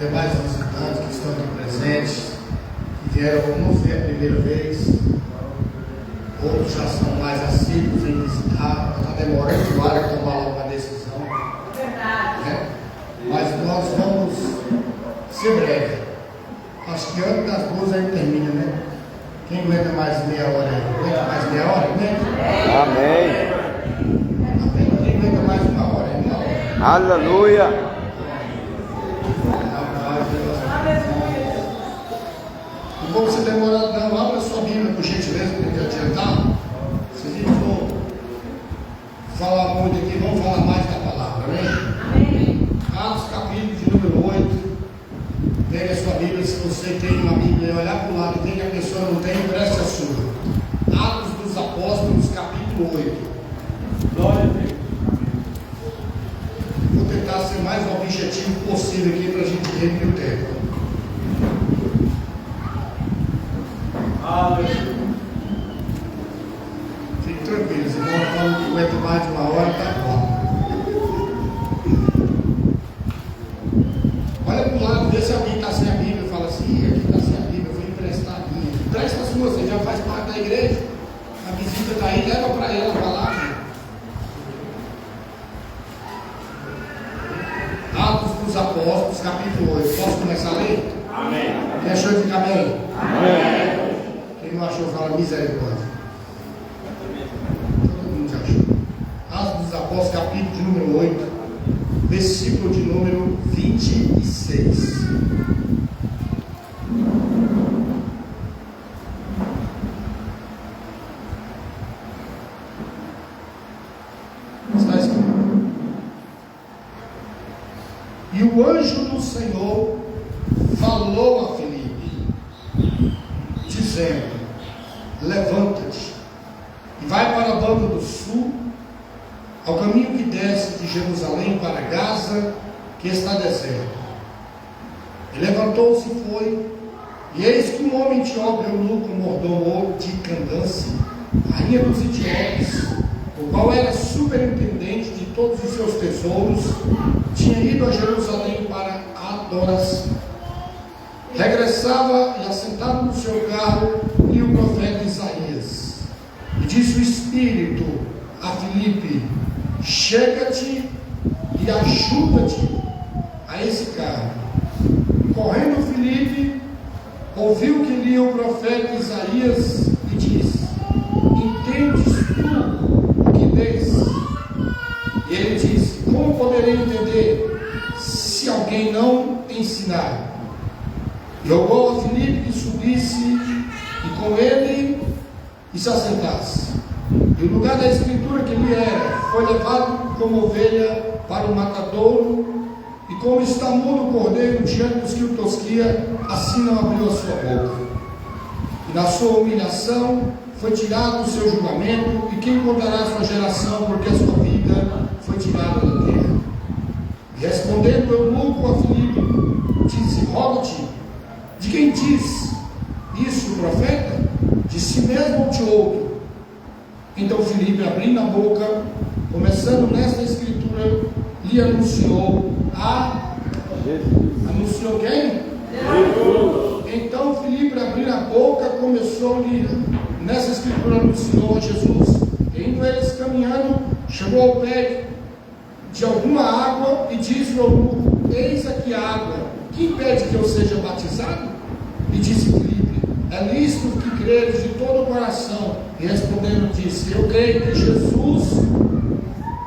demais visitantes que estão aqui presentes, que vieram não ver a primeira vez, outros já são mais assíduos em visitar, está demorando para tomar uma decisão. Verdade. Né? Mas nós vamos ser breve. Acho que antes das 12 aí termina, né? Quem aguenta mais meia hora aí? Aguenta mais meia hora? Aguenta? Amém. Quem aguenta mais uma hora? É meia hora. Aleluia. Não vou você demorar, não. Abra sua Bíblia, por gentileza, para eu adiantar. Se a gente for falar muito aqui, vamos falar mais da palavra, né? Amém. Atos, capítulo de número 8. Pega a sua Bíblia, se você tem uma Bíblia e olhar para o lado e tem que a pessoa não tem, preste a sua. Atos dos Apóstolos, capítulo 8. Glória a Deus. Vou tentar ser mais objetivo possível aqui para a gente reduzir o tempo. Aleluia. Fique tranquilo, se não aguenta mais de uma hora, tá bom. Olha para o lado, vê se alguém está sem a Bíblia. Fala assim: aqui está sem a Bíblia, eu vou emprestar a minha. Empresta a sua, você já faz parte da igreja. A visita está aí, leva para ela a palavra. Atos dos Apóstolos, capítulo 8. Posso começar a ler? Amém. Quem achou, diga amém. Amém. Quem não achou, fala misericórdia. Todo mundo já achou. Atos dos Apóstolos, capítulo de número 8, versículo de número 26. Está escrito: e o anjo do Senhor falou a Filipe, dizendo: levanta-te e vai para a banda do sul, ao caminho que desce de Jerusalém para Gaza, que está deserto. E levantou-se e foi, e eis que um homem etíope, eunuco, mordomo de Candace, rainha dos etíopes, o qual era superintendente de todos os seus tesouros, tinha ido a Jerusalém para a adoração. Regressava e, assentado no seu carro, lia o profeta Isaías. E disse o Espírito a Filipe: chega-te e ajuda-te a esse carro. Correndo Filipe, ouviu que lia o profeta Isaías e disse: entendes tu o que lês? E ele disse: como poderei entender se alguém não ensinar? Rogou a Filipe que subisse e com ele e se assentasse. E o lugar da escritura que lhe era foi levado como ovelha para o matadouro, e como está mudo o cordeiro diante dos que o tosquia, assim não abriu a sua boca. E na sua humilhação foi tirado o seu julgamento, e quem contará a sua geração, porque a sua vida foi tirada da terra? E respondendo o eunuco a Filipe, disse: rogo-te, de quem diz isso o profeta? De si mesmo ou de outro? Então Filipe, abrindo a boca, começando nesta escritura, lhe anunciou anunciou quem? Jesus. Então Filipe, abrindo a boca, começou-lhe nessa escritura, anunciou a Jesus. E indo eles caminhando, chegou ao pé de alguma água e disse ao eunuco: eis aqui a água, que impede que eu seja batizado? E disse Filipe: é lícito que creres de todo o coração. E respondendo disse: eu creio que Jesus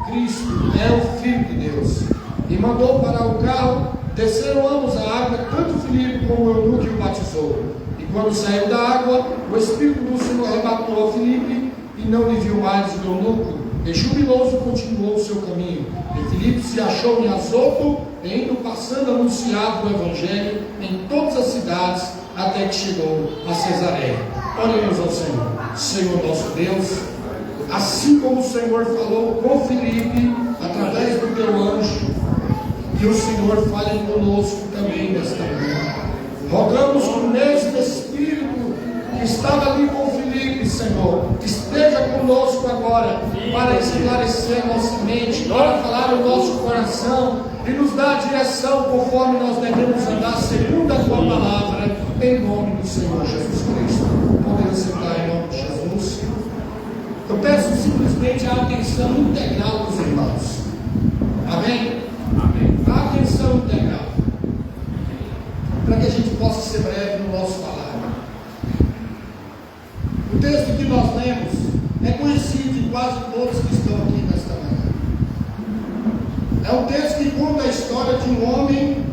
Cristo é o Filho de Deus. E mandou parar o carro. Desceram ambos a água, tanto Filipe como o eunuco, e o batizou. E quando saiu da água, o Espírito do Senhor arrebatou a Filipe, e não lhe viu mais o eunuco. E jubiloso continuou o seu caminho. E Filipe se achou em Azoto, e indo passando anunciava o Evangelho em todas as cidades, até que chegou a Cesareia. Oremos ao Senhor. Senhor nosso Deus, assim como o Senhor falou com Filipe, através do teu anjo, que o Senhor fale conosco também nesta manhã. Rogamos que o mesmo Espírito que estava ali com Filipe, Senhor, esteja conosco agora, para esclarecer a nossa mente, para falar o nosso coração e nos dar a direção conforme nós devemos andar, segundo a tua palavra, em nome do Senhor Jesus Cristo. Podemos sentar em nome de Jesus. Eu peço simplesmente a atenção integral dos irmãos. Amém? Amém. A atenção integral, para que a gente possa ser breve no nosso falar. O texto que nós lemos é conhecido de quase todos que estão aqui nesta manhã. É um texto que conta a história de um homem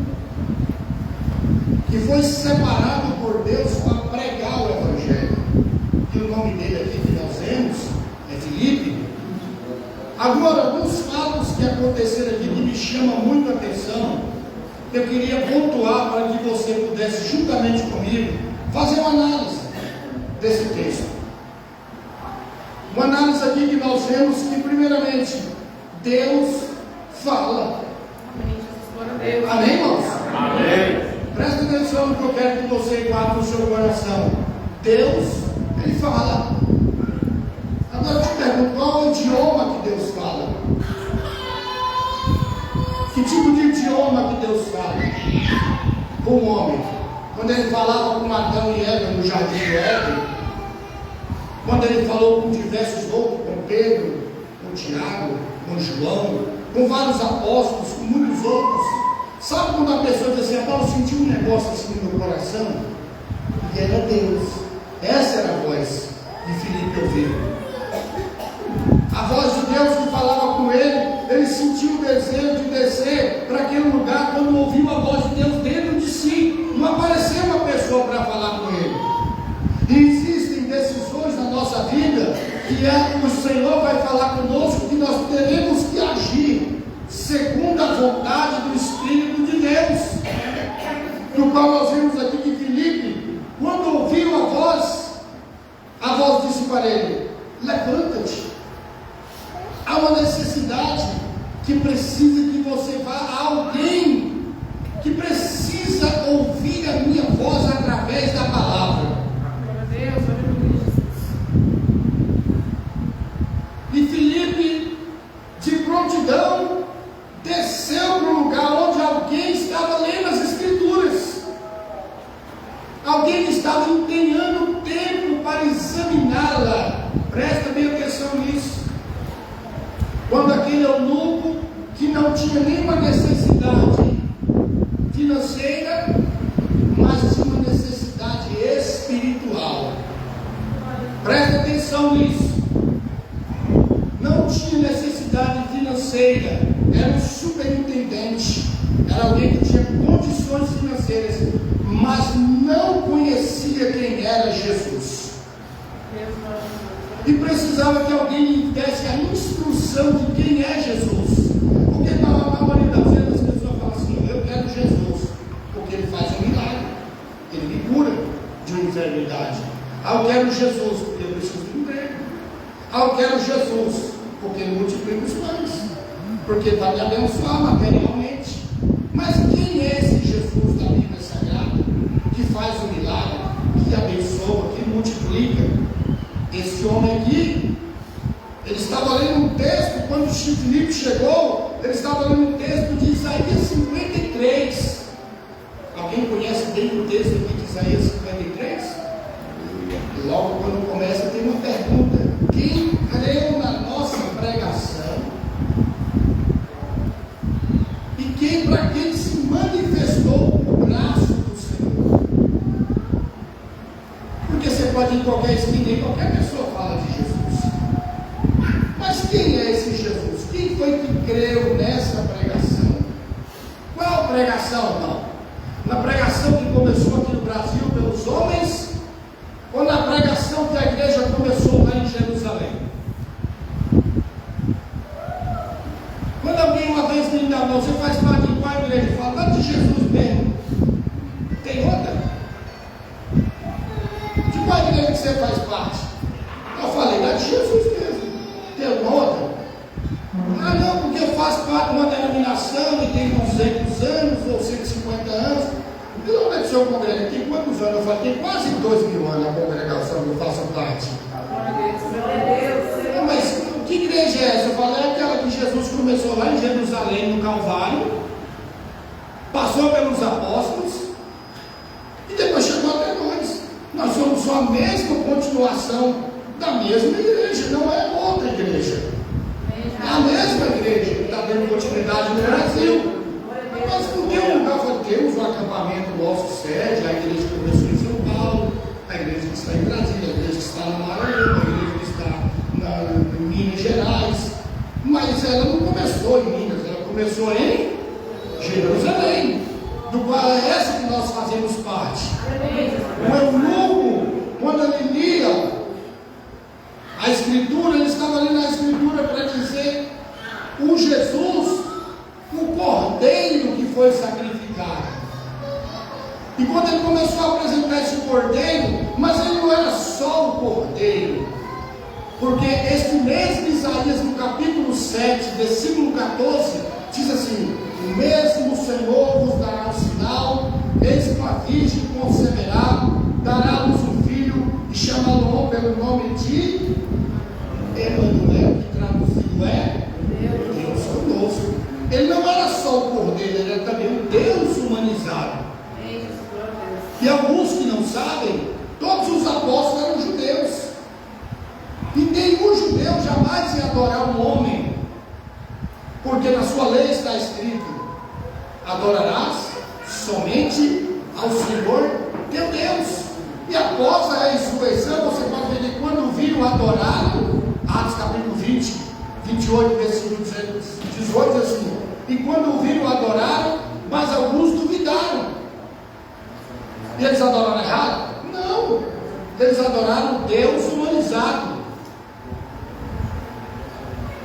que foi separado por Deus para pregar o Evangelho. E o nome dele aqui que nós vemos é Filipe. Agora, alguns fatos que aconteceram aqui que me chamam muito a atenção, eu queria pontuar para que você pudesse, juntamente comigo, fazer uma análise desse texto. Uma análise aqui que nós vemos que, primeiramente, Deus fala. Amém, irmãos? Amém. Presta atenção no que eu quero que você guarde no seu coração. Deus, Ele fala. Agora eu te pergunto, qual é o idioma que Deus fala? Que tipo de idioma que Deus fala com o homem? Quando Ele falava com Adão e Eva no jardim do Éden, quando Ele falou com diversos outros, com Pedro, com Tiago, com João, com vários apóstolos, com muitos outros. Sabe quando a pessoa diz assim, Paulo, sentiu um negócio assim no meu coração? E era Deus. Essa era a voz de Filipe ouviu. A voz de Deus que falava com ele sentiu o desejo de descer para aquele lugar quando ouviu a voz de Deus dentro de si. Não apareceu uma pessoa para falar com ele. E existem decisões na nossa vida que o Senhor vai falar conosco que nós teremos que agir segundo a vontade do Espírito de Deus. No qual nós vimos aqui que Filipe, quando ouviu a voz disse para ele: levanta-te. Há uma necessidade que precisa que você vá a alguém que precisa ouvir a minha voz através da palavra. E Filipe, de prontidão, desceu para o lugar onde alguém estava lendo as Escrituras. Alguém que estava empenhando tempo para examiná-la. Presta bem atenção nisso. Quando aquele eunuco, que não tinha nenhuma necessidade financeira, mas tinha uma necessidade espiritual. Presta atenção nisso. Não tinha necessidade financeira, era um superintendente, era alguém que tinha condições financeiras, mas não conhecia quem era Jesus. E precisava que alguém lhe desse a instrução de quem é Jesus. Porque na maioria das vezes as pessoas falam assim: eu quero Jesus, porque ele faz um milagre, ele me cura de uma enfermidade. Eu quero Jesus, porque eu preciso de um emprego. Eu quero Jesus, porque ele multiplica os pães, porque vai me abençoar materialmente. Mas quem é esse Jesus da Bíblia Sagrada, que faz o milagre, que abençoa, que multiplica? Esse homem aqui, ele estava lendo um texto, quando Filipe chegou, ele estava lendo um texto de Isaías 53. Alguém conhece bem o texto aqui de Isaías 53? E logo quando começa tem uma pergunta: quem creu na nossa pregação? E para quem se manifestou o braço do Senhor? Porque você pode ir em qualquer esquina e qualquer pessoa fala de Jesus. Mas quem é esse Jesus? Quem foi que creu nessa pregação? Qual pregação, irmão? Na pregação que começou aqui no Brasil pelos homens, ou na pregação que a igreja começou lá em Jerusalém? Quando alguém uma vez me dá, você faz parte de qual igreja? Eu falo, lá de Jesus mesmo. Tem outra? De qual igreja que você faz parte? Eu falei, lá de Jesus mesmo. Tem alguma outra? Ah, não, porque eu faço parte de uma denominação e tem 200 anos ou 150 anos. Então, onde é que o senhor congrega? Tem quantos anos? Eu falei, tem quase 2.000 anos a congregação que eu faço parte. Mas que igreja é essa? Eu falei, é aquela que Jesus começou lá em Jerusalém, no Calvário, passou pelos apóstolos e depois chegou até nós. Nós somos só a mesma continuação da mesma igreja, não é outra igreja. É a mesma igreja que está dando continuidade no Brasil. Mas porque um lugar foi Deus, o acampamento nosso sede, a igreja que começou em São Paulo, a igreja que está em Brasília, a igreja que está na Maranhão, a igreja que está em Minas Gerais. Mas ela não começou em Minas, ela começou em Jerusalém, do qual é essa que nós fazemos parte. O eunuco, quando ele lia a Escritura, ele estava lendo a Escritura para dizer o Jesus, o cordeiro que foi sacrificado. E quando ele começou a apresentar esse cordeiro, mas ele não era só o cordeiro, porque este mesmo Isaías, no capítulo 7, versículo 14, diz assim: o mesmo Senhor vos dará um sinal, eis que uma virgem conceberá, dará-vos um filho, e chamá-lo pelo nome de Emanuel, que traduzido é Deus conosco. Ele não era só o cordeiro, ele era também o Deus humanizado. E alguns que não sabem, todos os apóstolos eram judeus. E nenhum judeu jamais ia adorar um homem, porque na sua lei está escrito: adorarás somente ao Senhor teu Deus. E após a ressurreição, você pode ver que quando viram adorar, Atos capítulo 20, 28, versículo 18, assim: e quando viram adorar, mas alguns duvidaram. E eles adoraram errado? Não, eles adoraram Deus humanizado,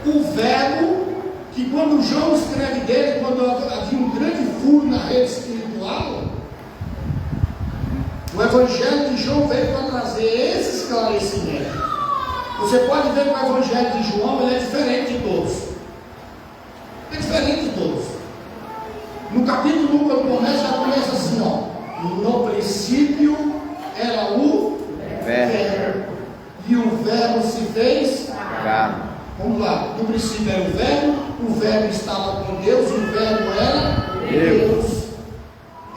o Verbo, que quando João escreve dele, quando havia um grande furo na rede espiritual, o Evangelho de João veio para trazer esse esclarecimento. Você pode ver que o Evangelho de João ele é diferente de todos. É diferente de todos. No capítulo 1, quando começa, já começa assim, ó: no princípio era o Verbo, e o Verbo se fez carne. Vamos lá, no princípio era o Verbo estava com Deus, e o Verbo era Deus.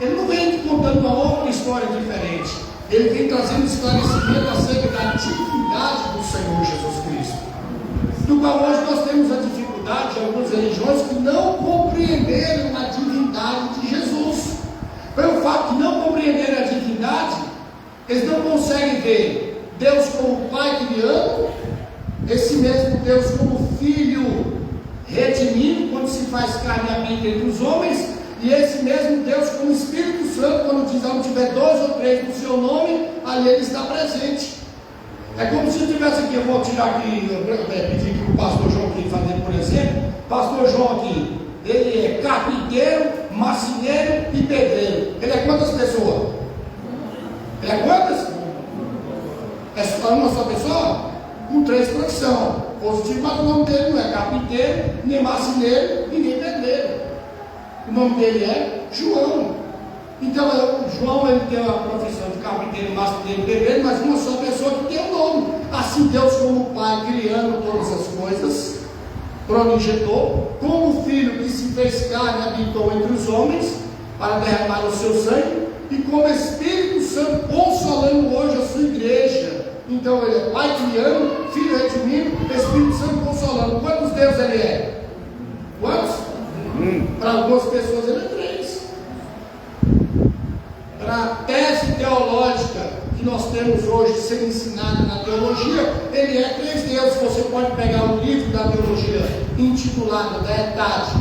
Ele não vem contando uma outra história diferente, ele vem trazendo esclarecimento acerca da divindade do Senhor Jesus Cristo, do qual hoje nós temos a dificuldade de algumas religiões que não compreenderam a divindade de Jesus. Pelo fato de não compreenderem a divindade, eles não conseguem ver Deus como Pai criando, esse mesmo Deus como Filho redimindo, quando se faz carne e habita entre os homens, e esse mesmo Deus como Espírito Santo, quando diz: onde tiver 2 ou 3 no seu nome, ali ele está presente. É como se eu tivesse aqui, eu vou tirar aqui, pedir que o pastor João aqui fazer, por exemplo. Pastor João aqui, ele é carpinteiro, marceneiro e pedreiro. Ele é quantas pessoas? Ele é quantas? É só uma só pessoa? Com 3 profissões. Positivo, mas o nome dele não é carpinteiro, nem marceneiro e nem pedreiro. O nome dele é João. Então, João ele tem a profissão de carpinteiro, marceneiro e pedreiro, mas uma só pessoa que tem o nome. Assim, Deus, como Pai, criando todas as coisas, progenitor, como Filho que se fez carne e habitou entre os homens para derramar o seu sangue, e como Espírito Santo consolando hoje a sua igreja. Então ele é Pai criando, Filho redimindo, Espírito Santo consolando. Quantos Deus ele é? Quantos? Para algumas pessoas ele é 3. Para a tese teológica que nós temos hoje sendo ensinada na teologia, ele é 3 deuses. Você pode pegar o livro da teologia intitulado da Etade,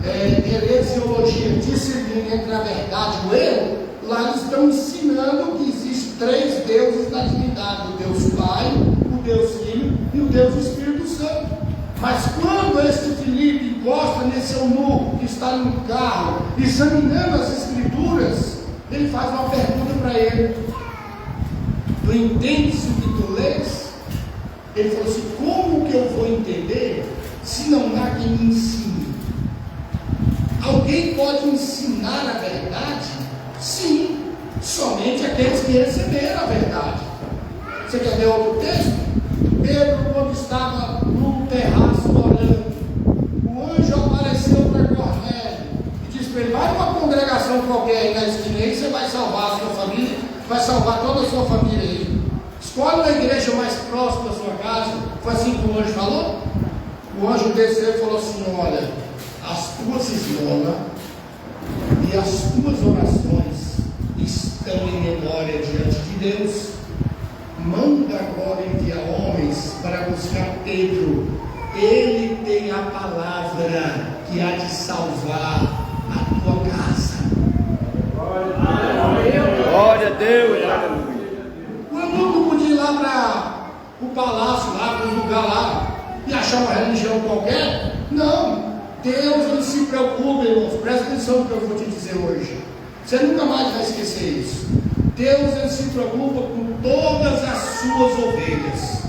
Heresiologia, discernir entre a verdade e o erro. Lá eles estão ensinando que existem 3 deuses na divindade: o Deus Pai, o Deus Filho e o Deus Espírito Santo. Mas quando este Filipe encosta nesse eunuco que está no carro, examinando as Escrituras, ele faz uma pergunta para ele: tu entendes o que tu lês? Ele falou assim: como que eu vou entender se não há quem me ensine? Alguém pode ensinar a verdade Somente aqueles que receberam a verdade. Você quer ver outro texto? Pedro, quando estava no terraço orando, o anjo apareceu para Cornélio e disse para ele: vai numa congregação qualquer aí na esquina aí, você vai salvar a sua família, vai salvar toda a sua família aí. Escolhe uma igreja mais próxima da sua casa. Foi assim que o anjo falou? O anjo desceu e falou assim: olha, as tuas esmolas e as tuas orações estão em memória diante de Deus. Manda agora enviar homens para buscar Pedro. Ele tem a palavra que há de salvar a tua casa. Glória a Deus. O eunuco podia ir lá para o palácio, lá para o lugar lá, e achar uma religião qualquer. Não. Deus não se preocupa, irmãos. Presta atenção no que eu vou te dizer hoje. Você nunca mais vai esquecer isso. Deus, ele se preocupa com todas as suas ovelhas.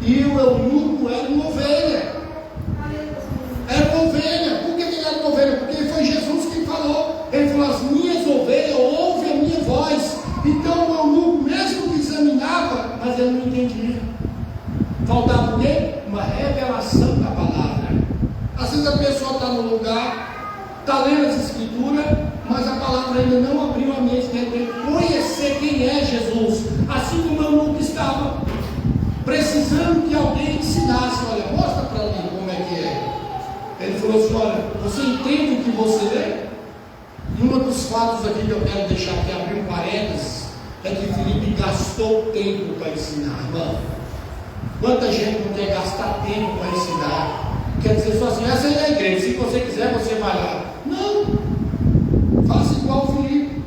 E o eunuco era uma ovelha. Era uma ovelha. Por que ele era uma ovelha? Porque foi Jesus que falou. Ele falou: as minhas ovelhas ouvem a minha voz. Então o eunuco mesmo que examinava, mas ele não entendia. Faltava o quê? Uma revelação da palavra. Às vezes a pessoa está no lugar, está lendo as escrituras, mas a palavra ainda não abriu a mente dele para ele conhecer quem é Jesus. Assim como o eunuco estava precisando que alguém ensinasse: olha, mostra para mim como é que é. Ele falou assim: olha, você entende o que você lê? E um dos fatos aqui que eu quero deixar aqui, abrir um parênteses, é que Filipe gastou tempo para ensinar, irmão. Quanta gente não quer gastar tempo para ensinar? Quer dizer só assim: essa é a igreja, se você quiser você vai lá. Não, faça igual o Filipe.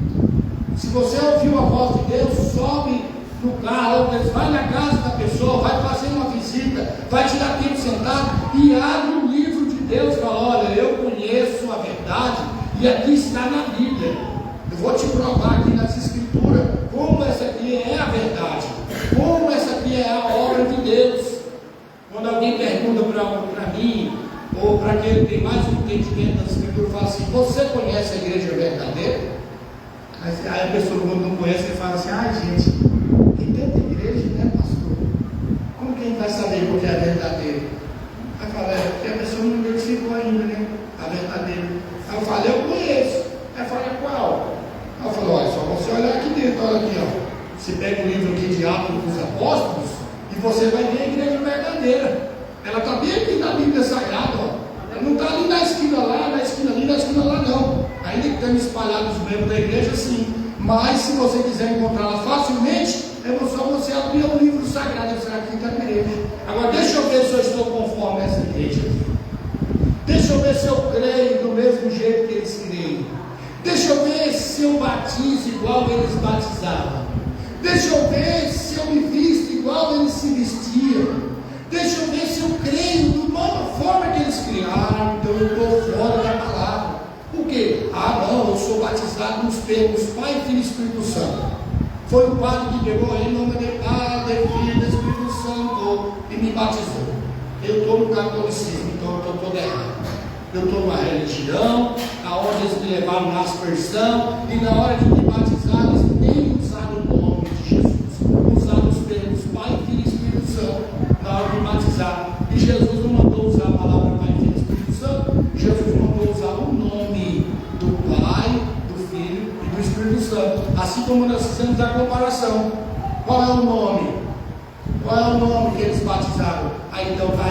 Se você ouviu a voz de Deus, sobe no carro, vai na casa da pessoa, vai fazer uma visita, vai tirar tempo sentado e abre o livro de Deus e fala: olha, eu conheço a verdade e aqui está na Bíblia. Eu vou te provar aqui nas escrituras como essa aqui é a verdade, como essa aqui é a obra de Deus. Quando alguém pergunta para mim, ou para quem tem mais um entendimento das escrituras, fala assim: você conhece a igreja verdadeira? Aí a pessoa, quando não conhece, ele fala assim: ai gente, tem tanta igreja, né, pastor? Como que a gente vai saber qual que é a verdadeira? Aí fala: é porque a pessoa não identificou ainda, né, a verdadeira. Aí eu falo: eu conheço. Aí fala: qual? Aí eu falo: olha, só você olhar aqui dentro, olha aqui, ó. Você pega o livro aqui de Atos dos Apóstolos e você vai ver a igreja verdadeira. Ela está bem aqui na Bíblia Sagrada, ó. Ela não está ali na esquina lá, na esquina ali, na esquina lá, não. Ainda que tenham espalhado os membros da igreja, sim. Mas se você quiser encontrá-la facilmente, é só você abrir o livro sagrado e dizer: aqui está a igreja. Agora deixa eu ver se eu estou conforme essa igreja. Deixa eu ver se eu creio do mesmo jeito que eles creem. Deixa eu ver se eu batizo igual eles batizavam. Deixa eu ver se eu me visto igual eles se vestiam. Deixa eu ver se eu creio da mesma forma que eles criaram. Então eu estou fora da palavra. Por quê? Ah não, eu sou batizado nos termos Pai, Filho e Espírito Santo. Foi o padre que pegou aí, em nome de Pai, de Filho e Espírito Santo, e me batizou. Eu estou no catolicismo, então eu estou todo errado. Eu estou numa religião, aonde eles me levaram na aspersão, e na hora de me batizar, eles nem usaram o nome de Jesus. Usaram os termos Pai, Filho e Espírito Santo na hora de batizar. E Jesus não mandou usar a palavra Pai, Filho e Espírito Santo. Jesus mandou usar o nome do Pai, do Filho e do Espírito Santo. Assim como nós fizemos a comparação. Qual é o nome? Qual é o nome que eles batizaram? Aí então está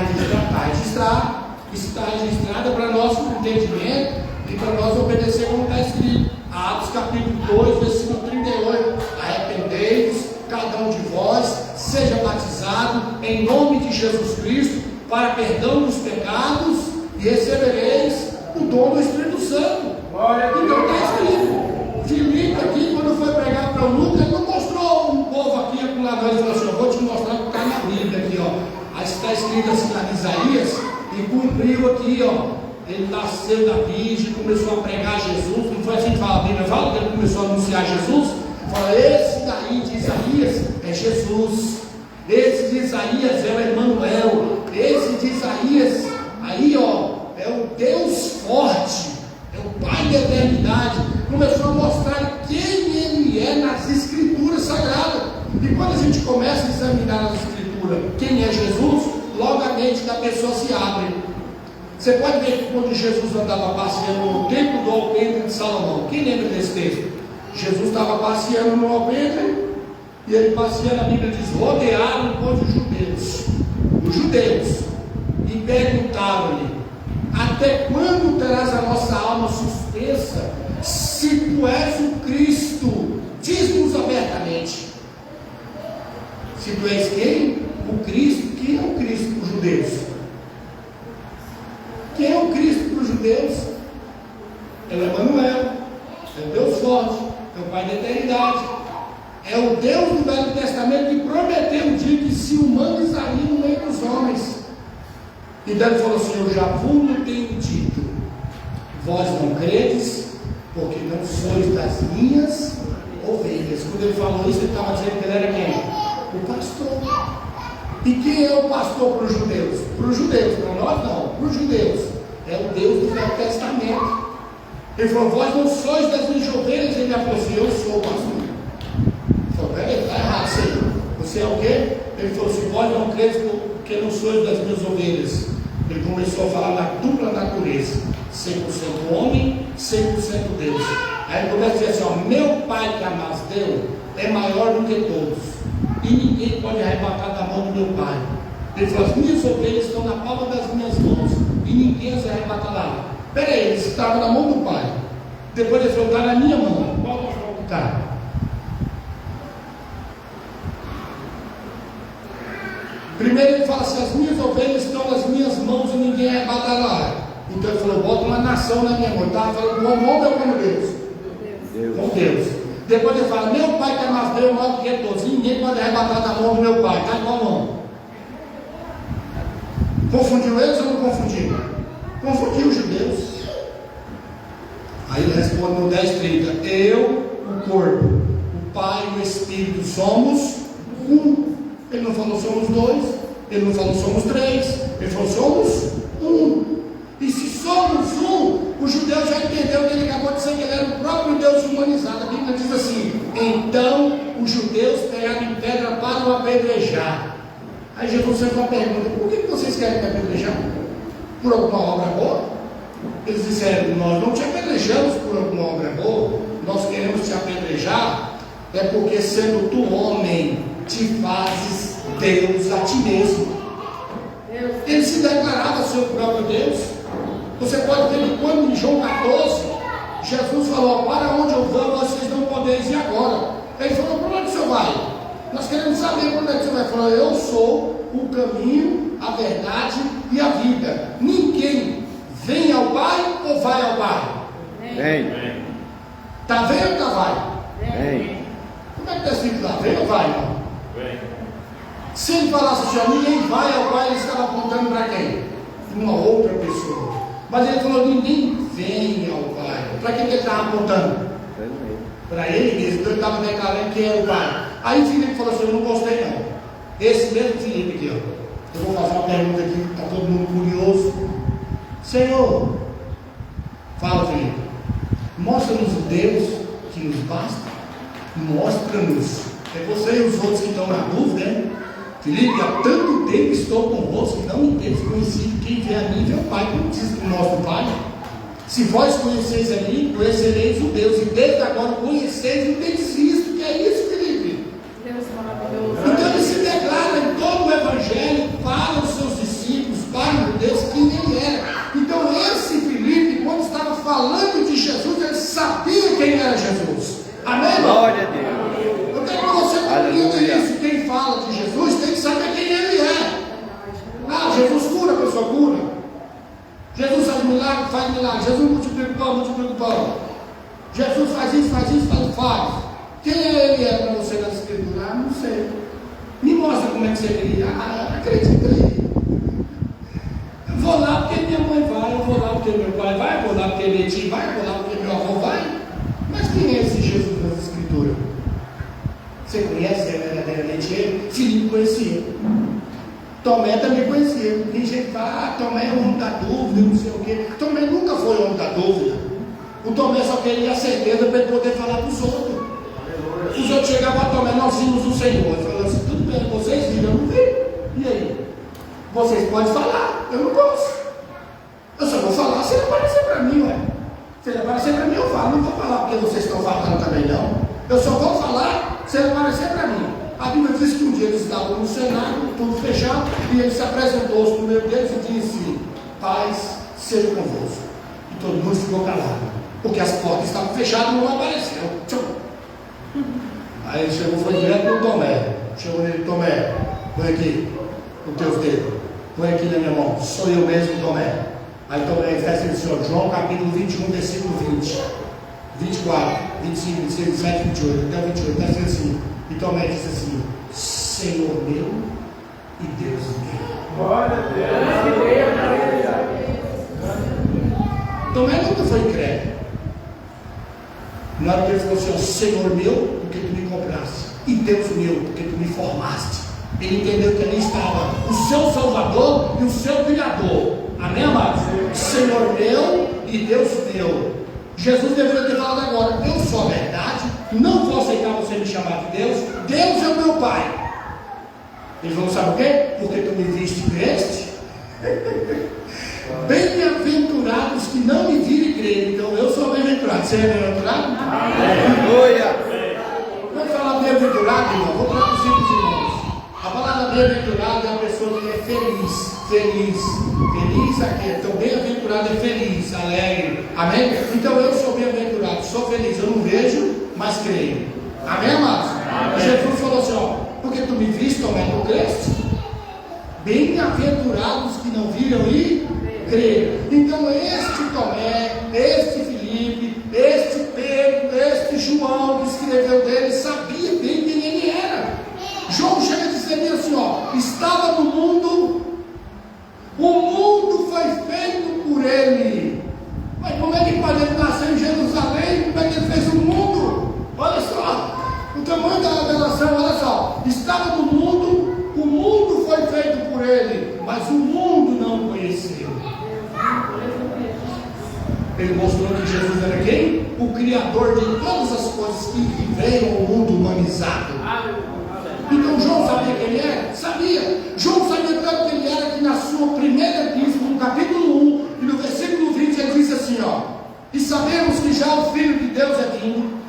registrado para nosso entendimento e para nós obedecer como está escrito. Atos capítulo 2, versículo 38. Arrependei-vos, cada um de vós, seja batizado em nome de Jesus Cristo para perdão dos pecados e recebereis o dom do Espírito Santo. Então está escrito. Filipe aqui, quando foi pregar para o Lucas, ele não mostrou um povo aqui com ladrões, ele falou assim: eu vou te mostrar o que está na Bíblia aqui, ó. Aí está escrito assim lá em Isaías, e cumpriu aqui, ó. Ele nasceu da virgem, começou a pregar Jesus. Não foi assim que fala a Bíblia, fala que ele começou a anunciar Jesus. Fala: esse daí de Isaías é Jesus. Esse de Isaías é o Emanuel. Esse de Isaías, aí ó, é o Deus forte, é o Pai da eternidade. Começou a mostrar quem ele é nas gente começa a examinar as Escrituras quem é Jesus, logo a mente da pessoa se abre. Você pode ver que quando Jesus andava passeando no templo do alpendre de Salomão, quem lembra desse texto? Jesus estava passeando no alpendre, e ele passeando, a Bíblia diz, rodearam os judeus, e perguntaram-lhe: até quando terás a nossa alma suspensa? Se tu és o Cristo, diz-nos abertamente. Se tu és quem? O Cristo. Quem é o Cristo para os judeus? Quem é o Cristo para os judeus? É o Emanuel, é o Deus forte, é o Pai da eternidade, é o Deus do Velho Testamento que prometeu um dia que se humanizaria no meio dos homens. Então ele falou assim: eu já vos tenho dito, vós não credes, porque não sois das minhas ovelhas. Quando ele falou isso, ele estava dizendo que ele era quem? O pastor. E quem é o pastor para os judeus? Para os judeus, para nós não, para os judeus. É o Deus do Velho Testamento. Ele falou: vós não sois das minhas ovelhas. Ele falou assim: eu sou o pastor. Ele falou: peraí, está errado isso aí. Você é o quê? Ele falou assim: vós não credes porque não sois das minhas ovelhas. Ele começou a falar da dupla natureza, 100% homem, 100% Deus. Aí ele começa a dizer assim: ó, meu Pai que a nós deu é maior do que todos, e ninguém pode arrebatar da mão do meu Pai. Ele falou: as minhas ovelhas estão na palma das minhas mãos, e ninguém as arrebatará. Peraí, ele estava na mão do Pai. Depois ele falou: está na minha mão. Qual é o que está? Primeiro ele fala assim: as minhas ovelhas estão nas minhas mãos e ninguém arrebatará. Então ele falou: bota uma nação na minha mão. Estava falando com o homem ou com Deus? Com Deus. Depois ele fala: meu Pai que nós deu maior do que todos, ninguém pode arrebatar da mão do meu Pai. Está em qual mão? Confundiu eles ou não confundiu? Confundiu os judeus. Aí ele responde no 10:30: eu, o corpo, o Pai e o Espírito somos um. Ele não falou somos dois, ele não falou somos três, ele falou somos um. E se somos um, o judeu já entendeu que ele acabou de dizer que ele era o próprio Deus humanizado. A Bíblia diz assim: então os judeus pegaram em pedra para o apedrejar. Aí Jesus fez uma pergunta: por que vocês querem me apedrejar? Por alguma obra boa? Eles disseram: nós não te apedrejamos por alguma obra boa, nós queremos te apedrejar é porque sendo tu homem, te fazes Deus a ti mesmo. Ele se declarava seu próprio Deus. Você pode ver que quando em João 14 Jesus falou: para onde eu vou, vocês não podeis ir agora. Ele falou: para onde o senhor vai? Nós queremos saber para onde é que você vai. Ele falou: eu sou o caminho, a verdade e a vida. Ninguém vem ao Pai ou vai ao Pai? Vem. Está vendo ou está vai? Vem. Como é que está escrito lá? Vem ou vai, irmão? Vem. Se ele falasse assim: ninguém vai ao Pai, ele estava apontando para quem? Uma outra pessoa. Mas ele falou: ninguém vem ao Pai. Para quem que ele estava apontando? Para ele mesmo. Então ele estava declarando quem era o Pai. Aí Filipe falou assim: eu não gostei não. Esse mesmo Filipe aqui, ó. Eu vou fazer uma pergunta aqui, está todo mundo curioso. Senhor, fala, Filipe, mostra-nos o Deus que nos basta. Mostra-nos. É você e os outros que estão na dúvida, né? Filipe, há tanto tempo estou convosco, não tendes conhecido. Quem vê a mim vê o Pai. Como diz o nosso Pai? Se vós conheceis a mim, conhecereis o Deus, e desde agora conheceis o Deus Cristo. Que é isso, Filipe? Deus maravilhoso. Então ele se declara em todo o Evangelho para os seus discípulos, para o Deus, quem ele era. Então esse Filipe, quando estava falando de Jesus, ele sabia quem era Jesus. Amém, irmão? Glória a Deus. Eu quero que você compreenda Aleluia. isso. Quem fala de Jesus tem que saber quem ele é. Ah, Jesus cura, a pessoa cura. Jesus faz milagre. Jesus multiplica o pão. Jesus faz isso, faz. Quem ele é para você nas escrituras? Ah, não sei. Me mostra como é que você cria. Ah, acredita aí. Eu vou lá porque minha mãe vai, eu vou lá porque meu pai vai, eu vou lá porque minha tia vai, eu vou lá porque meu avô vai. Mas quem é esse Jesus nas escrituras? Você conhece verdadeiramente ele? Filipe conhecia. Tomé também conhecia. Tem gente que fala: Tomé é o homem da dúvida, não sei o quê. Tomé nunca foi o homem da dúvida. O Tomé só queria a certeza para ele poder falar para os outros. Os outros chegavam a Tomé: nós vimos o Senhor. Ele falou assim: vocês viram, eu não vi. E aí? Vocês podem falar, eu não posso. Eu só vou falar se ele aparecer para mim, ué. Se ele aparecer para mim, eu falo. Não vou falar porque vocês estão falando também, não. Eu só vou falar se ele aparecer para mim. A Bíblia diz que um dia eles estavam no Senado, tudo fechado, e ele se apresentou no meio deles e disse: paz seja convosco. E todo mundo ficou calado, porque as portas estavam fechadas e não apareceu. Aí ele chegou, foi direto para o Tomé. Chegou nele: Tomé, põe aqui os teus dedos, põe aqui na minha mão, sou eu mesmo, Tomé. Aí Tomé está escrito: João capítulo 21, versículo 20, 24, 25, 26, 27, 28, até 28, está escrito assim. E Tomé disse assim: Senhor meu e Deus meu. Glória a Deus. Tomé nunca foi incrédulo. Na hora que ele falou assim: Senhor meu, porque tu me compraste, e Deus meu, porque tu me formaste. Ele entendeu que ali estava o seu Salvador e o seu Criador. Amém, amados? Senhor meu e Deus meu. Jesus deveria ter falado agora: eu sou a verdade, não vou aceitar você me chamar de Deus. Deus é o meu Pai. Ele falou: sabe o quê? Porque tu me viste e creste. Bem-aventurados que não me viram e creram. Então eu sou bem-aventurado. Você é bem-aventurado? Aleluia. Vamos falar bem-aventurado, irmão? Vou traduzir para os irmãos. A palavra bem-aventurado é uma pessoa que é feliz. Feliz aqui. Então bem-aventurado é feliz, alegre. Amém? Então eu sou bem-aventurado, sou feliz. Eu não vejo, mas creio. Amém, amados? Amém. Jesus falou assim: ó, porque tu me viste, Tomé, tu creste? Bem-aventurados que não viram e creram. Então este Tomé, este Filipe, este Pedro, este João que escreveu dele, sabia bem quem ele era. João chega a dizer assim: ó, estava no mundo, o mundo foi feito por ele. Mas como é que pode ele nascer em Jerusalém? Como é que ele fez o mundo? Olha só, o tamanho da revelação, olha só. Estava no mundo, o mundo foi feito por ele, mas o mundo não o conheceu. Ele mostrou que Jesus era quem? O Criador de todas as coisas que veio ao mundo humanizado. Então João sabia quem ele era? Sabia. João sabia tanto quem ele era que na sua primeira epístola, no capítulo 1 e no versículo 20, ele diz assim: ó, e sabemos que já o Filho de Deus é vindo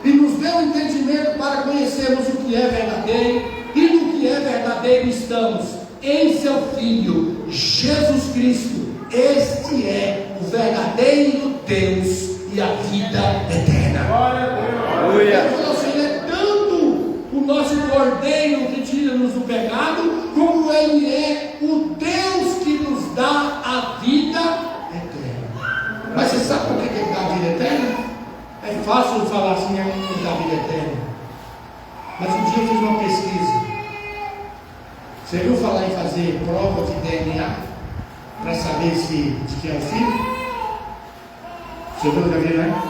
e nos deu entendimento para conhecermos o que é verdadeiro, e no que é verdadeiro estamos em seu Filho Jesus Cristo. Este é o verdadeiro Deus e a vida eterna. Aleluia. Ele falou assim: ele é tanto o nosso Cordeiro que tira-nos do pecado, como ele é o Deus que nos dá a vida eterna. Mas você sabe por que ele dá a vida eterna? É fácil falar assim: ele dá a vida eterna. Mas um dia eu fiz uma pesquisa. Você viu falar em fazer prova de DNA para saber de quem é o filho? Você viu, já viu, né?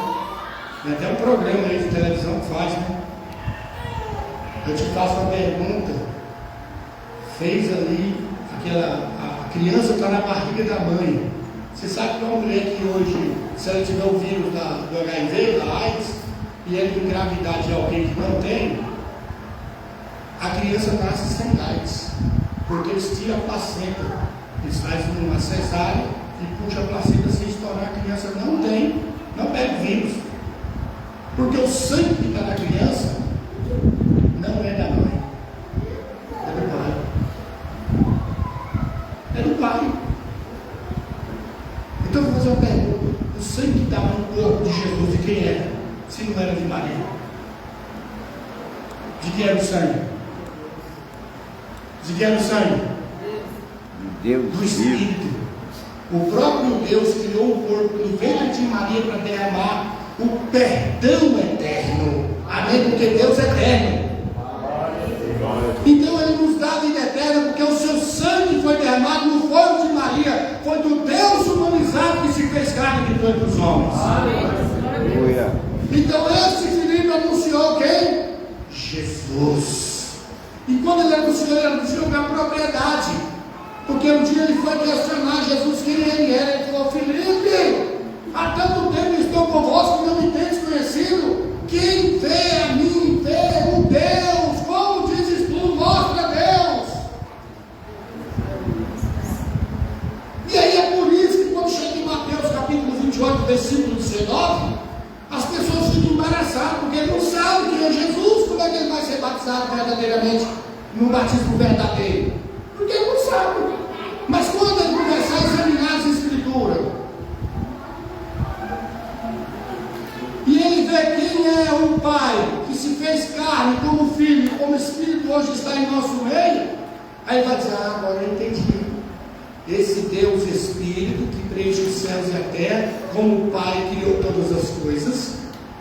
Tem até um programa aí de televisão que faz, né? Eu te faço uma pergunta. Fez ali, a criança está na barriga da mãe. Você sabe que uma mulher que hoje, se ela tiver o vírus do HIV, da AIDS, e ela engravidar de alguém que não tem, a criança nasce sem AIDS, porque eles tiram a placenta. Eles fazem uma cesárea e puxam a placenta sem estourar. A criança não pega vírus, porque o sangue que está na criança não é da mãe, é do pai. É do pai. Então eu vou fazer uma pergunta: o sangue que estava no corpo de Jesus, de quem era? Se não era de Maria, de quem era o sangue? De quem era o sangue? Deus Do Espírito. O próprio Deus criou o corpo do ventre de Maria para derramar o perdão eterno. Amém? Porque Deus é eterno. Então ele nos dá a vida eterna, porque o seu sangue foi derramado, não foi de Maria, foi do Deus humanizado que se fez carne de todos os homens. Aleluia. Então esse Filipe anunciou quem? Jesus. E quando ele anunciou com a propriedade. Porque um dia ele foi questionar Jesus quem ele era. Ele falou: Filipe, há tanto tempo estou convosco e não me tendes conhecido. Quem vê a mim, vê o Deus. Como dizes tu, nós versículo 19, as pessoas ficam embaraçadas, porque ele não sabe quem é Jesus. Como é que ele vai ser batizado verdadeiramente no batismo verdadeiro? Porque ele não sabe. Mas quando ele começar a examinar as Escrituras, e ele vê quem é o Pai que se fez carne como Filho, como Espírito hoje está em nosso meio, aí ele vai dizer: ah, agora eu entendi. Esse Deus Espírito que preenche os céus e a terra, como o Pai criou todas as coisas,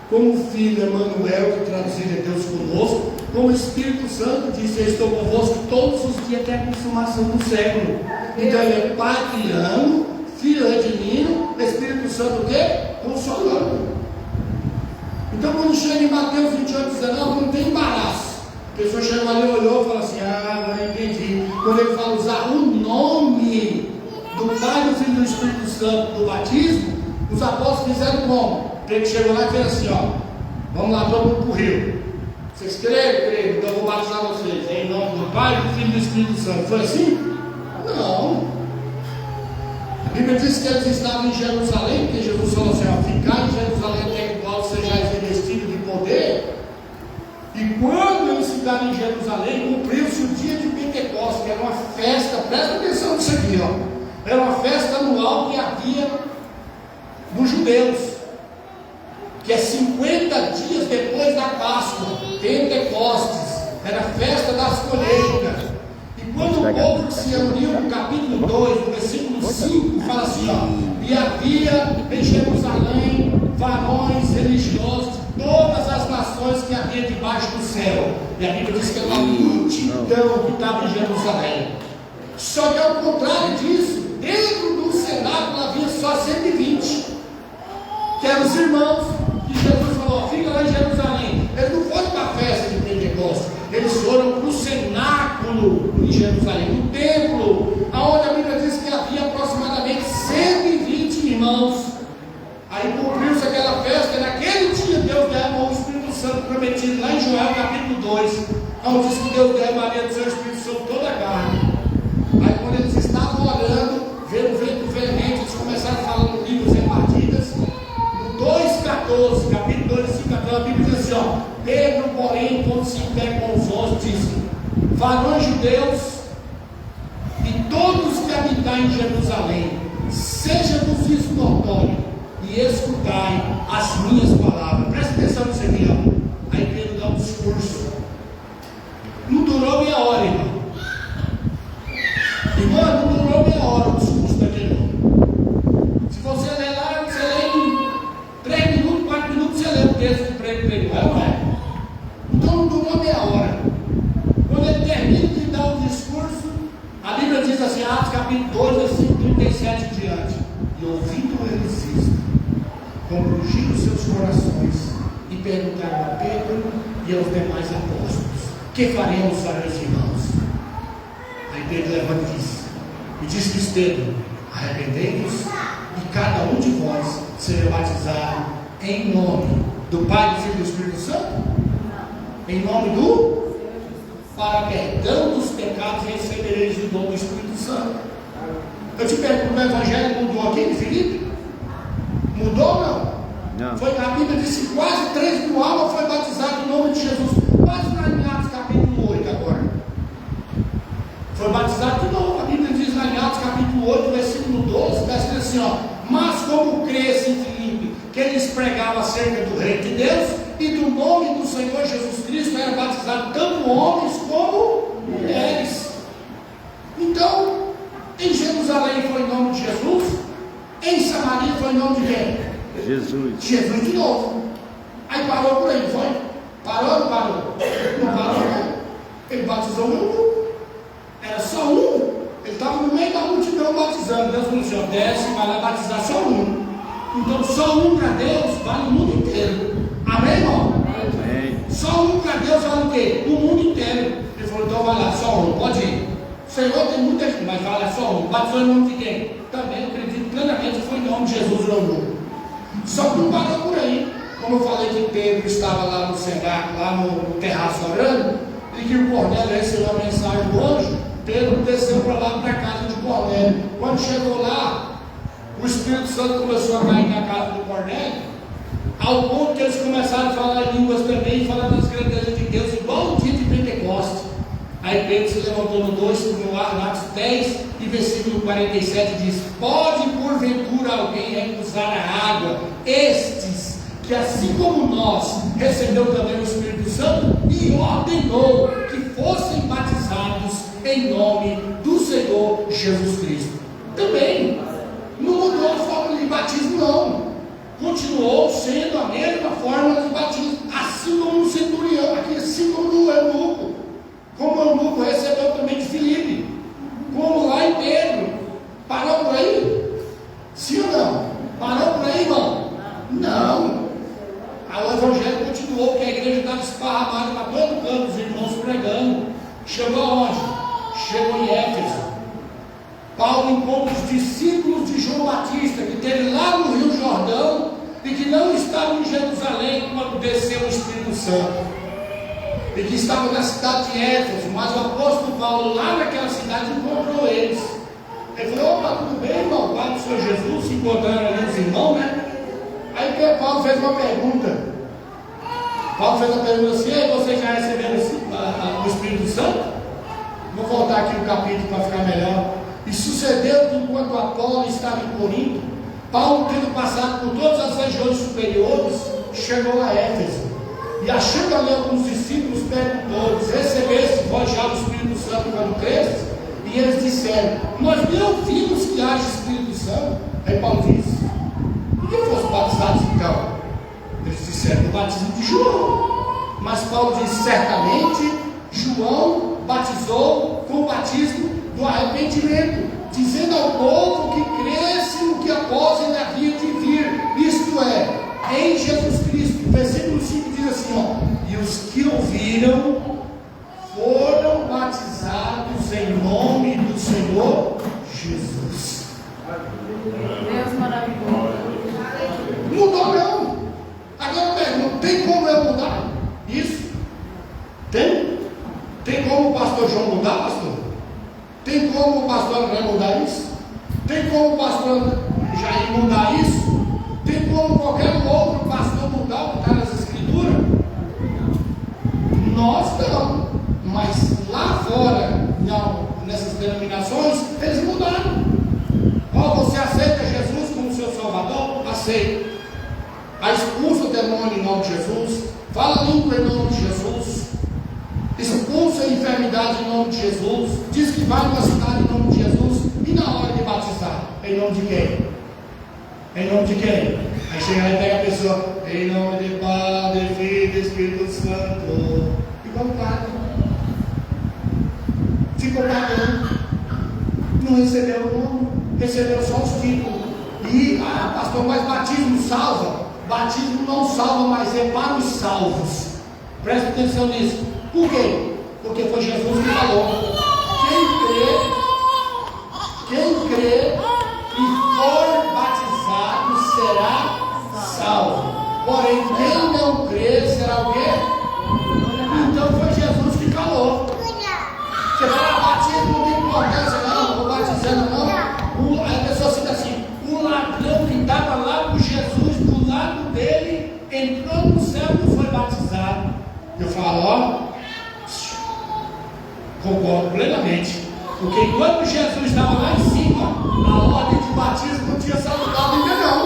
como o Filho Emanuel, que traduzido é Deus conosco, como o Espírito Santo disse: eu estou convosco todos os dias até a consumação do século. Então ele é Pai criando, Filho redimindo, Espírito Santo o quê? Consolando. Então quando chega em Mateus 28, 19, não tem embaraço. A pessoa chegou ali, olhou e falou assim: ah, agora eu entendi. Quando ele fala usar o nome do Pai, do Filho e do Espírito Santo do batismo, os apóstolos fizeram como? Ele chegou lá e fez assim: ó, vamos lá, todo mundo para o rio. Vocês creem? Creem, então eu vou batizar vocês em nome do Pai, do Filho e do Espírito Santo. Foi assim? Não. A Bíblia diz que eles estavam em Jerusalém, porque Jesus falou assim: ó, ficar em Jerusalém até que qual seja revestido de poder. E quando eles ficaram em Jerusalém, cumpriu-se o dia de Pentecostes, que era uma festa, presta atenção nisso aqui, ó. Era uma festa anual que havia dos judeus, que é 50 dias depois da Páscoa, Pentecostes, era a festa das colheitas. E quando o povo se reuniu, no capítulo 2, no versículo 5, fala assim, ó: e havia em Jerusalém varões religiosos de todas as nações que havia debaixo do céu. E a Bíblia diz que era uma multidão que estava em Jerusalém. Só que ao contrário disso, dentro do cenáculo havia só 120, que eram os irmãos, que Jesus falou: fica lá em Jerusalém. Eles não foram para a festa de Pentecostes, eles foram para o cenáculo em Jerusalém, no templo, onde a Bíblia diz que havia aproximadamente 120 irmãos. Aí cumpriu-se aquela festa, e naquele dia Deus derramou o Espírito Santo prometido lá em Joel capítulo 2, onde diz que Deus derramaria do seu Espírito sobre toda a carne. Aí quando eles estavam orando, veio um vento veemente, eles começaram a falar no livro Sem Partidas. No 2,14, capítulo 2, 5,14, a Bíblia diz assim, ó: Pedro, porém, quando se em pé com os outros, disse: varões judeus e todos que habitam em Jerusalém, seja-vos isso notório e escutai as minhas palavras. Presta atenção nisso aqui, ó. Aí Pedro dá um discurso. Não durou meia hora, irmão. Irmão, não durou meia hora o discurso daquele homem. Se você ler lá, você lê em 3 minutos, 4 minutos, você lê o texto de Pedro, não é? Então não durou meia hora. Quando ele termina de dar o discurso, a Bíblia diz assim, Atos capítulo 2, versículo 37 em diante: e ouvindo eles isto, compungiram seus corações e perguntaram a Pedro e aos demais apóstolos: que faremos, meus irmãos? Aí Pedro levanta e disse-lhes: Pedro, arrependei-vos e cada um de vós será batizado em nome do Pai, do Filho e do Espírito Santo? Em nome do? Para perdão dos pecados e recebereis o dom do Espírito Santo. Eu te pergunto, o Evangelho mudou aqui em Filipe? Mudou ou não? Não. Foi, a Bíblia diz que quase 3 mil almas foi batizado em nome de Jesus. Quase lá em Atos capítulo 8 agora. Foi batizado de novo. A Bíblia diz lá em Atos capítulo 8, versículo 12, está escrito assim, ó: mas como cresce em Filipe que eles pregavam acerca do reino de Deus e do nome do Senhor Jesus Cristo, era batizado tanto homens como mulheres. Então, em Jerusalém foi em nome de Jesus, em Samaria foi em nome de quem? Jesus. Jesus de novo. Aí parou por aí, foi? Parou ou não parou? Não parou, não. Ele batizou um. Era só um. Ele estava no meio da multidão batizando. Deus falou assim: desce, vai lá batizar só um. Então só um para Deus vale o mundo inteiro. Amém, irmão? Amém. Só um para Deus vale o quê? O mundo inteiro. Ele falou: então vai lá, só um, pode ir. O Senhor tem muita gente, mas vai lá só um. Batizou em nome de quem? Também acredito plenamente que foi em nome de Jesus o mundo. Só que não parou por aí. Como eu falei que Pedro estava lá no cenáculo, lá no terraço orando, e que o Cornélio recebeu a mensagem do anjo, Pedro desceu para lá, para a casa de Cornélio. Quando chegou lá, o Espírito Santo começou a cair na casa do Cornélio, ao ponto que eles começaram a falar em línguas também, falar das grandezas de Deus, igual o dia de Pentecostes. Aí Pedro se levantou no Atos 10 e versículo 47 diz: pode porventura alguém recusar a água, estes que assim como nós recebeu também o Espírito Santo, e ordenou que fossem batizados em nome do Senhor Jesus Cristo. Também não mudou a forma de batismo, não. Continuou sendo a mesma forma de batismo, assim como no centurião, aqui, assim como no eunuco. Como o eunuco recebeu também de Filipe, como lá em Pedro. Parou por aí? Sim ou não? Parou por aí, irmão? Não. O evangelho continuou, porque a igreja estava esparramada para todo canto, os irmãos pregando. Chegou aonde? Chegou em Éfeso. Paulo encontra os discípulos de João Batista, que teve lá no Rio Jordão, e que não estavam em Jerusalém quando desceu o Espírito Santo, e que estavam na cidade de Éfeso, mas o apóstolo Paulo lá naquela cidade encontrou eles. Ele falou: opa, tudo bem, irmão? Pai do Senhor Jesus, se encontraram ali os irmãos, né? Aí Paulo fez uma pergunta. Paulo fez a pergunta assim: ei, vocês já receberam o Espírito Santo? Vou voltar aqui no capítulo para ficar melhor. E sucedeu que enquanto Apolo estava em Corinto, Paulo, tendo passado por todas as regiões superiores, chegou a Éfeso. E achando ali alguns discípulos, perguntou-lhes: recebeste vós já o Espírito Santo quando cresces? E eles disseram: nós não vimos que haja Espírito Santo. Aí Paulo disse: por que fosse batizados então? Eles disseram: o batismo de João. Mas Paulo disse: certamente João batizou com o batismo do arrependimento, dizendo ao povo que cresce no que após ele havia de vir, isto é, em Jesus Cristo. Versículo 5 diz assim, ó: e os que ouviram foram batizados em nome do Senhor Jesus. Deus maravilhoso. Mudou não. Agora eu pergunto: tem como eu mudar isso? Tem? Tem como o pastor João mudar, pastor? Tem como o pastor André mudar isso? Tem como o pastor Jair mudar isso? Tem como qualquer outro pastor mudar o que está nas escrituras? Nós não. Mas lá fora, não, nessas denominações, eles mudaram. Ó, você aceita Jesus como seu Salvador? Aceita. Expulsa o demônio em nome de Jesus. Fala língua em nome de Jesus. Expulsa a enfermidade em nome de Jesus. Diz que vai numa cidade em nome de Jesus. E na hora de batizar, em nome de quem? Em nome de quem? Aí chega lá e pega a pessoa: em nome de Pai, Filho e Espírito Santo. Igual o padre. Ficou pagando. Não recebeu o nome, recebeu só os títulos. E, pastor, mas batismo salva? Batismo não salva, mas é para os salvos. Presta atenção nisso. Por quê? Porque foi Jesus que falou: quem crê e for batizado será salvo. Porém, quem não crê será o quê? Então foi Jesus que falou. Você fala: batismo não tem importância, não, não vou batizando, não. Aí a pessoa fica assim: o ladrão que estava lá com Jesus do lado dele entrou no céu e não foi batizado. Eu falo: ó, concordo plenamente, porque enquanto Jesus estava lá em cima, a ordem de batismo não tinha sido dada ainda não.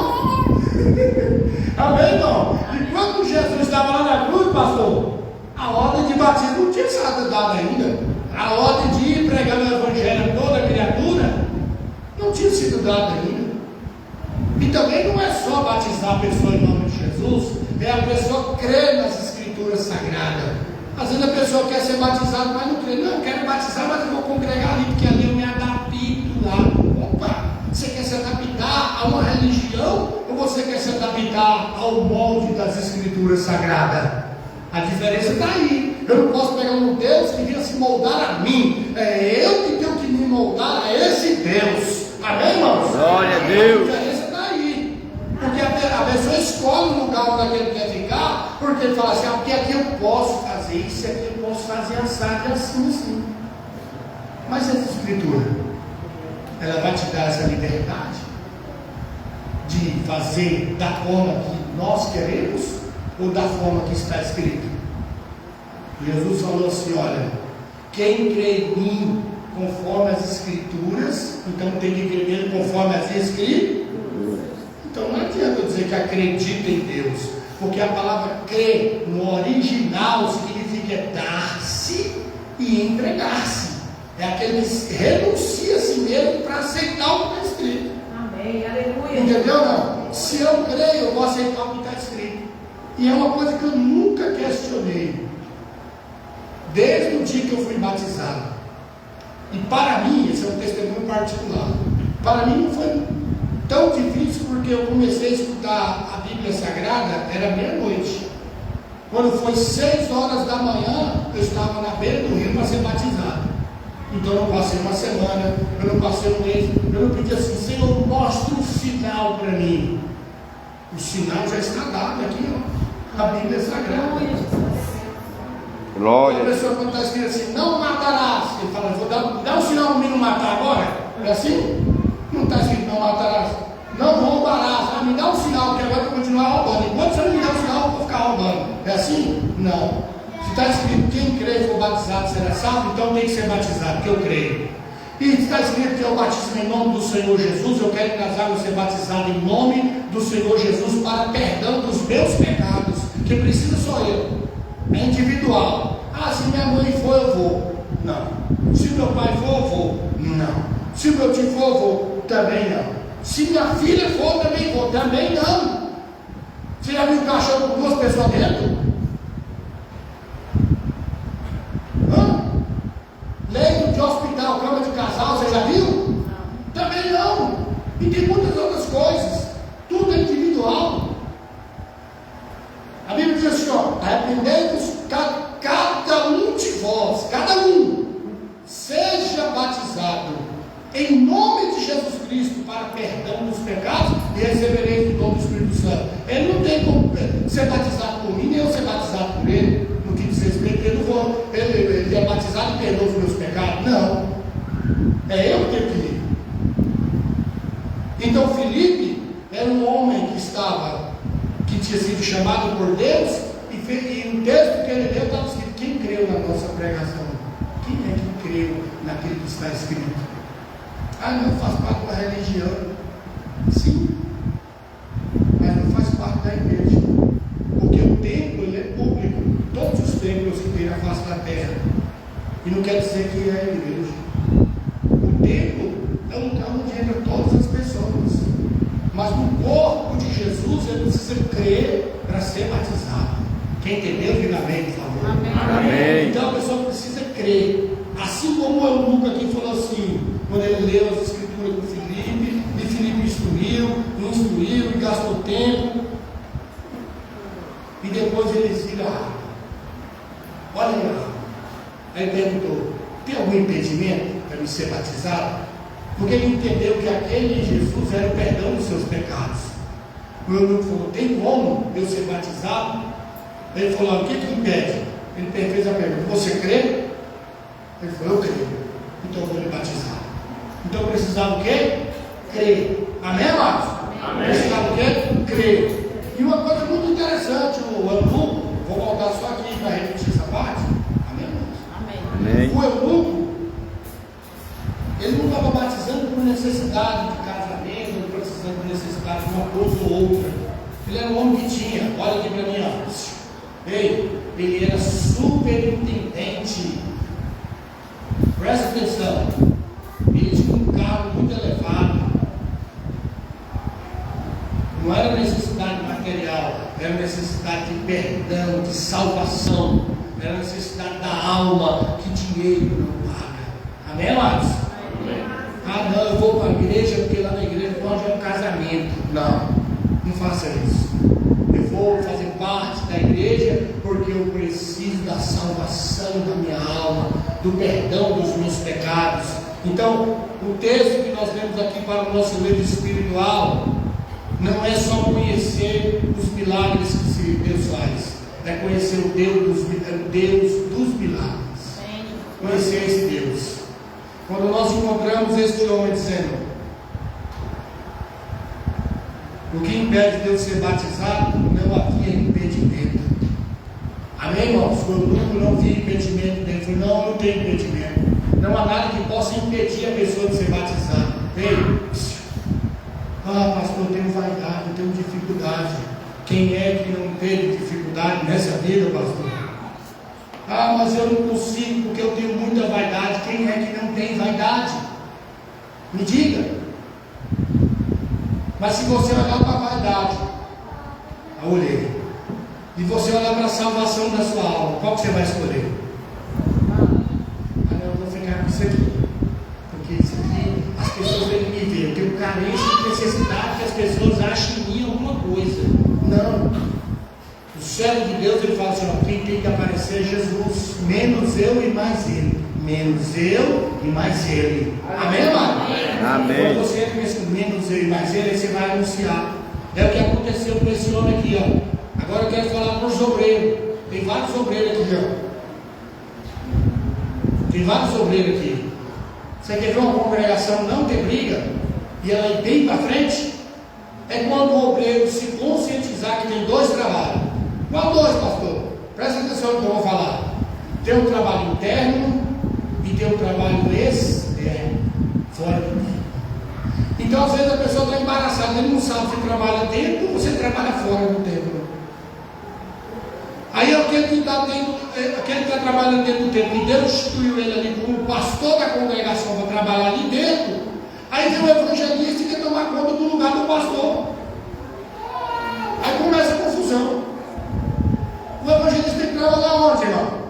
Amém, irmão? Enquanto Jesus estava lá na cruz, pastor, a ordem de batismo não tinha sido dada ainda. A ordem de ir pregando o evangelho a toda criatura não tinha sido dada ainda. E também não é só batizar a pessoa em nome de Jesus, é a pessoa crer nas escrituras sagradas. Às vezes a pessoa quer ser batizada, mas não crê. Não, eu quero batizar, mas eu vou congregar ali, porque ali eu me adapto lá. Opa, você quer se adaptar a uma religião, ou você quer se adaptar ao molde das escrituras sagradas? A diferença está aí. Eu não posso pegar um Deus que vinha se moldar a mim. É eu que tenho que me moldar a esse Deus. Amém, irmãos? Glória a Deus. A diferença está aí. Porque a pessoa escolhe o lugar onde ele quer ficar, porque ele fala assim: porque aqui eu posso fazer isso, aqui eu posso fazer assado e assim. Mas essa escritura, ela vai te dar essa liberdade. de fazer da forma que nós queremos ou da forma que está escrito? Jesus falou assim: olha, quem crê em mim conforme as Escrituras, então tem que crer nele conforme as Escrituras. Então não adianta eu dizer que acredita em Deus, porque a palavra crer no original significa dar-se e entregar-se. É aquele que renuncia a si mesmo para aceitar o que está escrito. Amém, aleluia. Entendeu? Não? Se eu creio, eu vou aceitar o que está escrito. E é uma coisa que eu nunca questionei, desde o dia que eu fui batizado. E para mim, esse é um testemunho particular, para mim não foi tão difícil, porque eu comecei a escutar a Bíblia Sagrada, era meia-noite. Quando foi 6 horas da manhã, eu estava na beira do rio para ser batizado. Então eu não passei uma semana, eu não passei um mês, eu não pedi assim: Senhor, mostra um sinal para mim. O sinal já está dado aqui, ó, na Bíblia Sagrada. Glória. A pessoa, quando está escrito assim, não matarás, ele fala: vou dar um sinal para mim não matar agora. É assim? Não está escrito não matarás. Não roubarás. Ah, me dá um sinal, que agora eu vou continuar roubando. Enquanto você não me dá um sinal, eu vou ficar roubando. É assim? Não. Se está escrito: quem crê e for batizado será salvo, então tem que ser batizado, porque eu creio. E está escrito que eu batismo em nome do Senhor Jesus. Eu quero ir nas águas ser batizado em nome do Senhor Jesus para perdão dos meus pecados. Quem precisa sou eu. É individual. Ah, se minha mãe for, eu vou. Não. Se meu pai for, eu vou. Não. Se meu tio for, eu vou. Também não. Se minha filha for, eu também vou. Também não. Você já viu um cachorro com 2 pessoas dentro? Leito de hospital, cama de casal, você já viu? Não. Também não. E tem muitas outras coisas. Tudo é individual. A Bíblia diz assim: ó, arrependei-vos, cada um de vós, cada um, seja batizado em nome de Jesus Cristo para perdão dos pecados e recebereis o dom do Espírito Santo. Ele não tem como ser batizado por mim, nem eu ser batizado por ele. No que diz respeito, ele é batizado e perdoa os meus pecados. Não. É eu que tenho que ir. Então Filipe era um homem que tinha sido chamado por Deus, e o texto que ele leu estava escrito: quem creu na nossa pregação? Quem é que creu naquilo que está escrito? Ah, não faz parte da religião. Sim, mas não faz parte da igreja, porque o templo ele é público. Todos os templos que tem na face da terra, e não quer dizer que é a igreja. O templo é um lugar onde entra todas as pessoas, mas no corpo de Jesus ele precisa crer para ser batizado. Quem entendeu, diga amém, por favor. Amém. Então a pessoa precisa crer. Assim como o eunuco aqui falou assim, quando ele leu as escrituras com Filipe, e Filipe instruiu e gastou tempo, e depois eles viram a água. Olha aí a água. Aí ele perguntou: tem algum impedimento para me ser batizado? Porque ele entendeu que aquele Jesus era o perdão dos seus pecados. O eunuco falou: tem como eu ser batizado? Ele falou: o que impede? Ele fez a pergunta: você crê? Ele falou: eu creio, então eu vou lhe batizar. Então precisava o quê? Crer. Amém, amados? Amém. Precisava o quê? Crer. E uma coisa muito interessante, o eunuco, vou voltar só aqui para repetir essa parte. Amém, amados? Amém. O eunuco, ele não estava batizando por necessidade de casamento, ou precisando por necessidade de uma coisa ou outra. Ele era um homem que tinha, olha aqui para mim, ó. Ele era superintendente. Presta atenção. Ele tinha um cargo muito elevado. Não era necessidade material, era necessidade de perdão, de salvação, era necessidade da alma, que dinheiro não paga. Amém, amados? Amém. Ah, não, eu vou para a igreja porque lá na igreja pode haver um casamento. Não faça isso. Eu vou fazer parte da igreja porque eu preciso da salvação da minha alma, do perdão dos meus pecados. Então, o texto que nós temos aqui para o nosso livro espiritual não é só conhecer os milagres que Deus faz, é conhecer o Deus dos milagres. Conhecer esse Deus. Quando nós encontramos este homem dizendo: O que impede de eu ser batizado, não havia impedimento. Amém, irmãos? O eunuco não via impedimento dele. Ele falou, não tem impedimento. Não há nada que possa impedir a pessoa de ser batizada. Veio. Ah, pastor, eu tenho vaidade, eu tenho dificuldade. Quem é que não teve dificuldade nessa vida, pastor? Ah, mas eu não consigo porque eu tenho muita vaidade. Quem é que não tem vaidade? Me diga. Mas se você olhar para a vaidade, eu olhei, e você olhar para a salvação da sua alma, qual que você vai escolher? Ah, não, eu vou ficar com isso aqui, porque isso aqui, as pessoas têm que me ver, eu tenho carência de necessidade que as pessoas achem em mim alguma coisa. Não. O céu de Deus, ele fala assim, ó, quem tem que aparecer é Jesus, menos eu e mais ele. Menos eu e mais ele. Amém, amado? Amém. Quando você entra nesse menos eu e mais ele, aí você vai anunciar. É o que aconteceu com esse homem aqui, ó. Agora eu quero falar para os obreiros. Tem vários obreiros aqui, ó. Tem vários obreiros aqui. Você quer ver uma congregação não ter briga e ela ir bem para frente? É quando o obreiro se conscientizar que tem dois trabalhos. Qual dois, pastor? Presta atenção no que eu vou falar. Tem um trabalho interno e tem um trabalho externo, fora do tempo. Então, às vezes a pessoa está embaraçada, ele não sabe se trabalha dentro ou se trabalha fora do templo. Aí aquele que está trabalhando dentro do templo, e Deus instituiu ele ali como pastor da congregação para trabalhar ali dentro, aí vem o evangelista que quer tomar conta do lugar do pastor. Aí começa a confusão. O evangelista tem que trabalhar onde, irmão?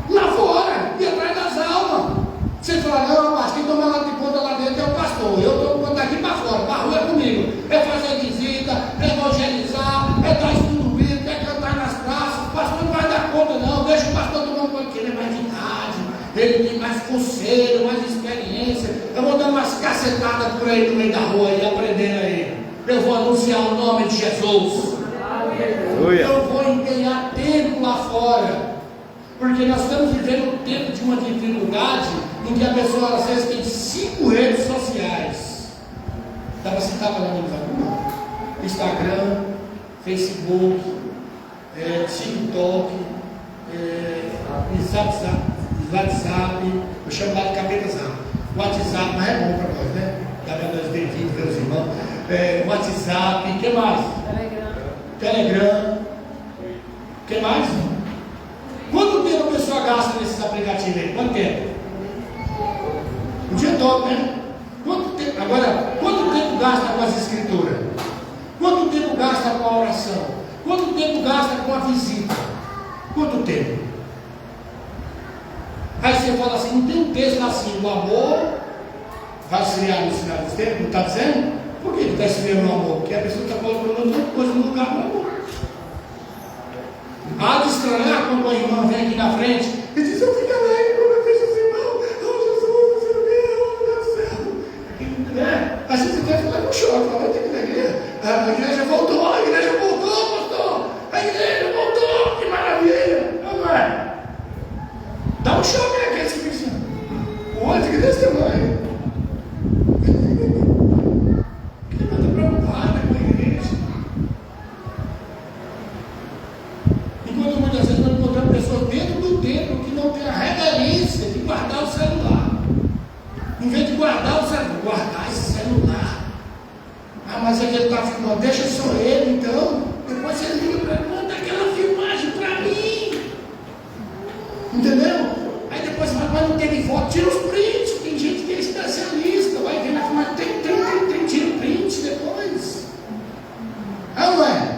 Lá fora, e atrás das almas. Você fala, não, mas quem toma lá de conta lá dentro é o pastor. Eu estou conta daqui para fora, para a rua é comigo. É fazer visita, é evangelizar, é dar estudo bíblico, é cantar nas praças. O pastor não vai dar conta, não. Deixa o pastor tomando conta, porque ele é mais de idade, ele tem mais conselho, mais experiência. Eu vou dar umas cacetadas por aí no meio da rua e aprendendo aí. Eu vou anunciar o nome de Jesus. Eu vou empenhar tempo lá fora. Porque nós estamos vivendo um tempo de uma dificuldade em que a pessoa às vezes tem 5 redes sociais. Dá para citar pelo menos alguma? Instagram, Facebook, TikTok, WhatsApp, eu chamo lá de capeta zap. WhatsApp, mas é bom para nós, né? Dá para nós bem-vindos, meus irmãos. WhatsApp, o que mais? Telegram. O que mais? Quanto tempo a pessoa gasta nesses aplicativos aí? Quanto tempo? O dia todo, né? Quanto tempo gasta com as escrituras? Quanto tempo gasta com a oração? Quanto tempo gasta com a visita? Quanto tempo? Aí você fala assim, não tem um texto assim, o amor vai se criar no final dos tempos, não está dizendo? Por que está escrevendo o amor? Porque a pessoa está colocando outra coisa no lugar do amor. Há de estranhar quando a irmã vem aqui na frente e diz, eu fico alegre quando eu vejo os irmãos, oh Jesus, meu Deus do céu. Às vezes você fala, não chora, fala, tem que ir na igreja. A igreja voltou, pastor, a igreja voltou, que maravilha. Não é? Dá um choque naquele que fica assim, o outro que desse tamanho. Que não está preocupada com a igreja. Enquanto muitas vezes nós encontramos pessoas dentro do templo que não têm a reverência de guardar o celular. Em vez de guardar o celular, guardar esse celular. Ah, mas é que ele está filmando, deixa só ele então. Depois você liga para ele, manda aquela filmagem para mim. Entendeu? Aí depois você fala, mas não teve foto, tira os prints. Tem gente que é especialista, vai ver na filmagem, tira print depois. Ah, não é?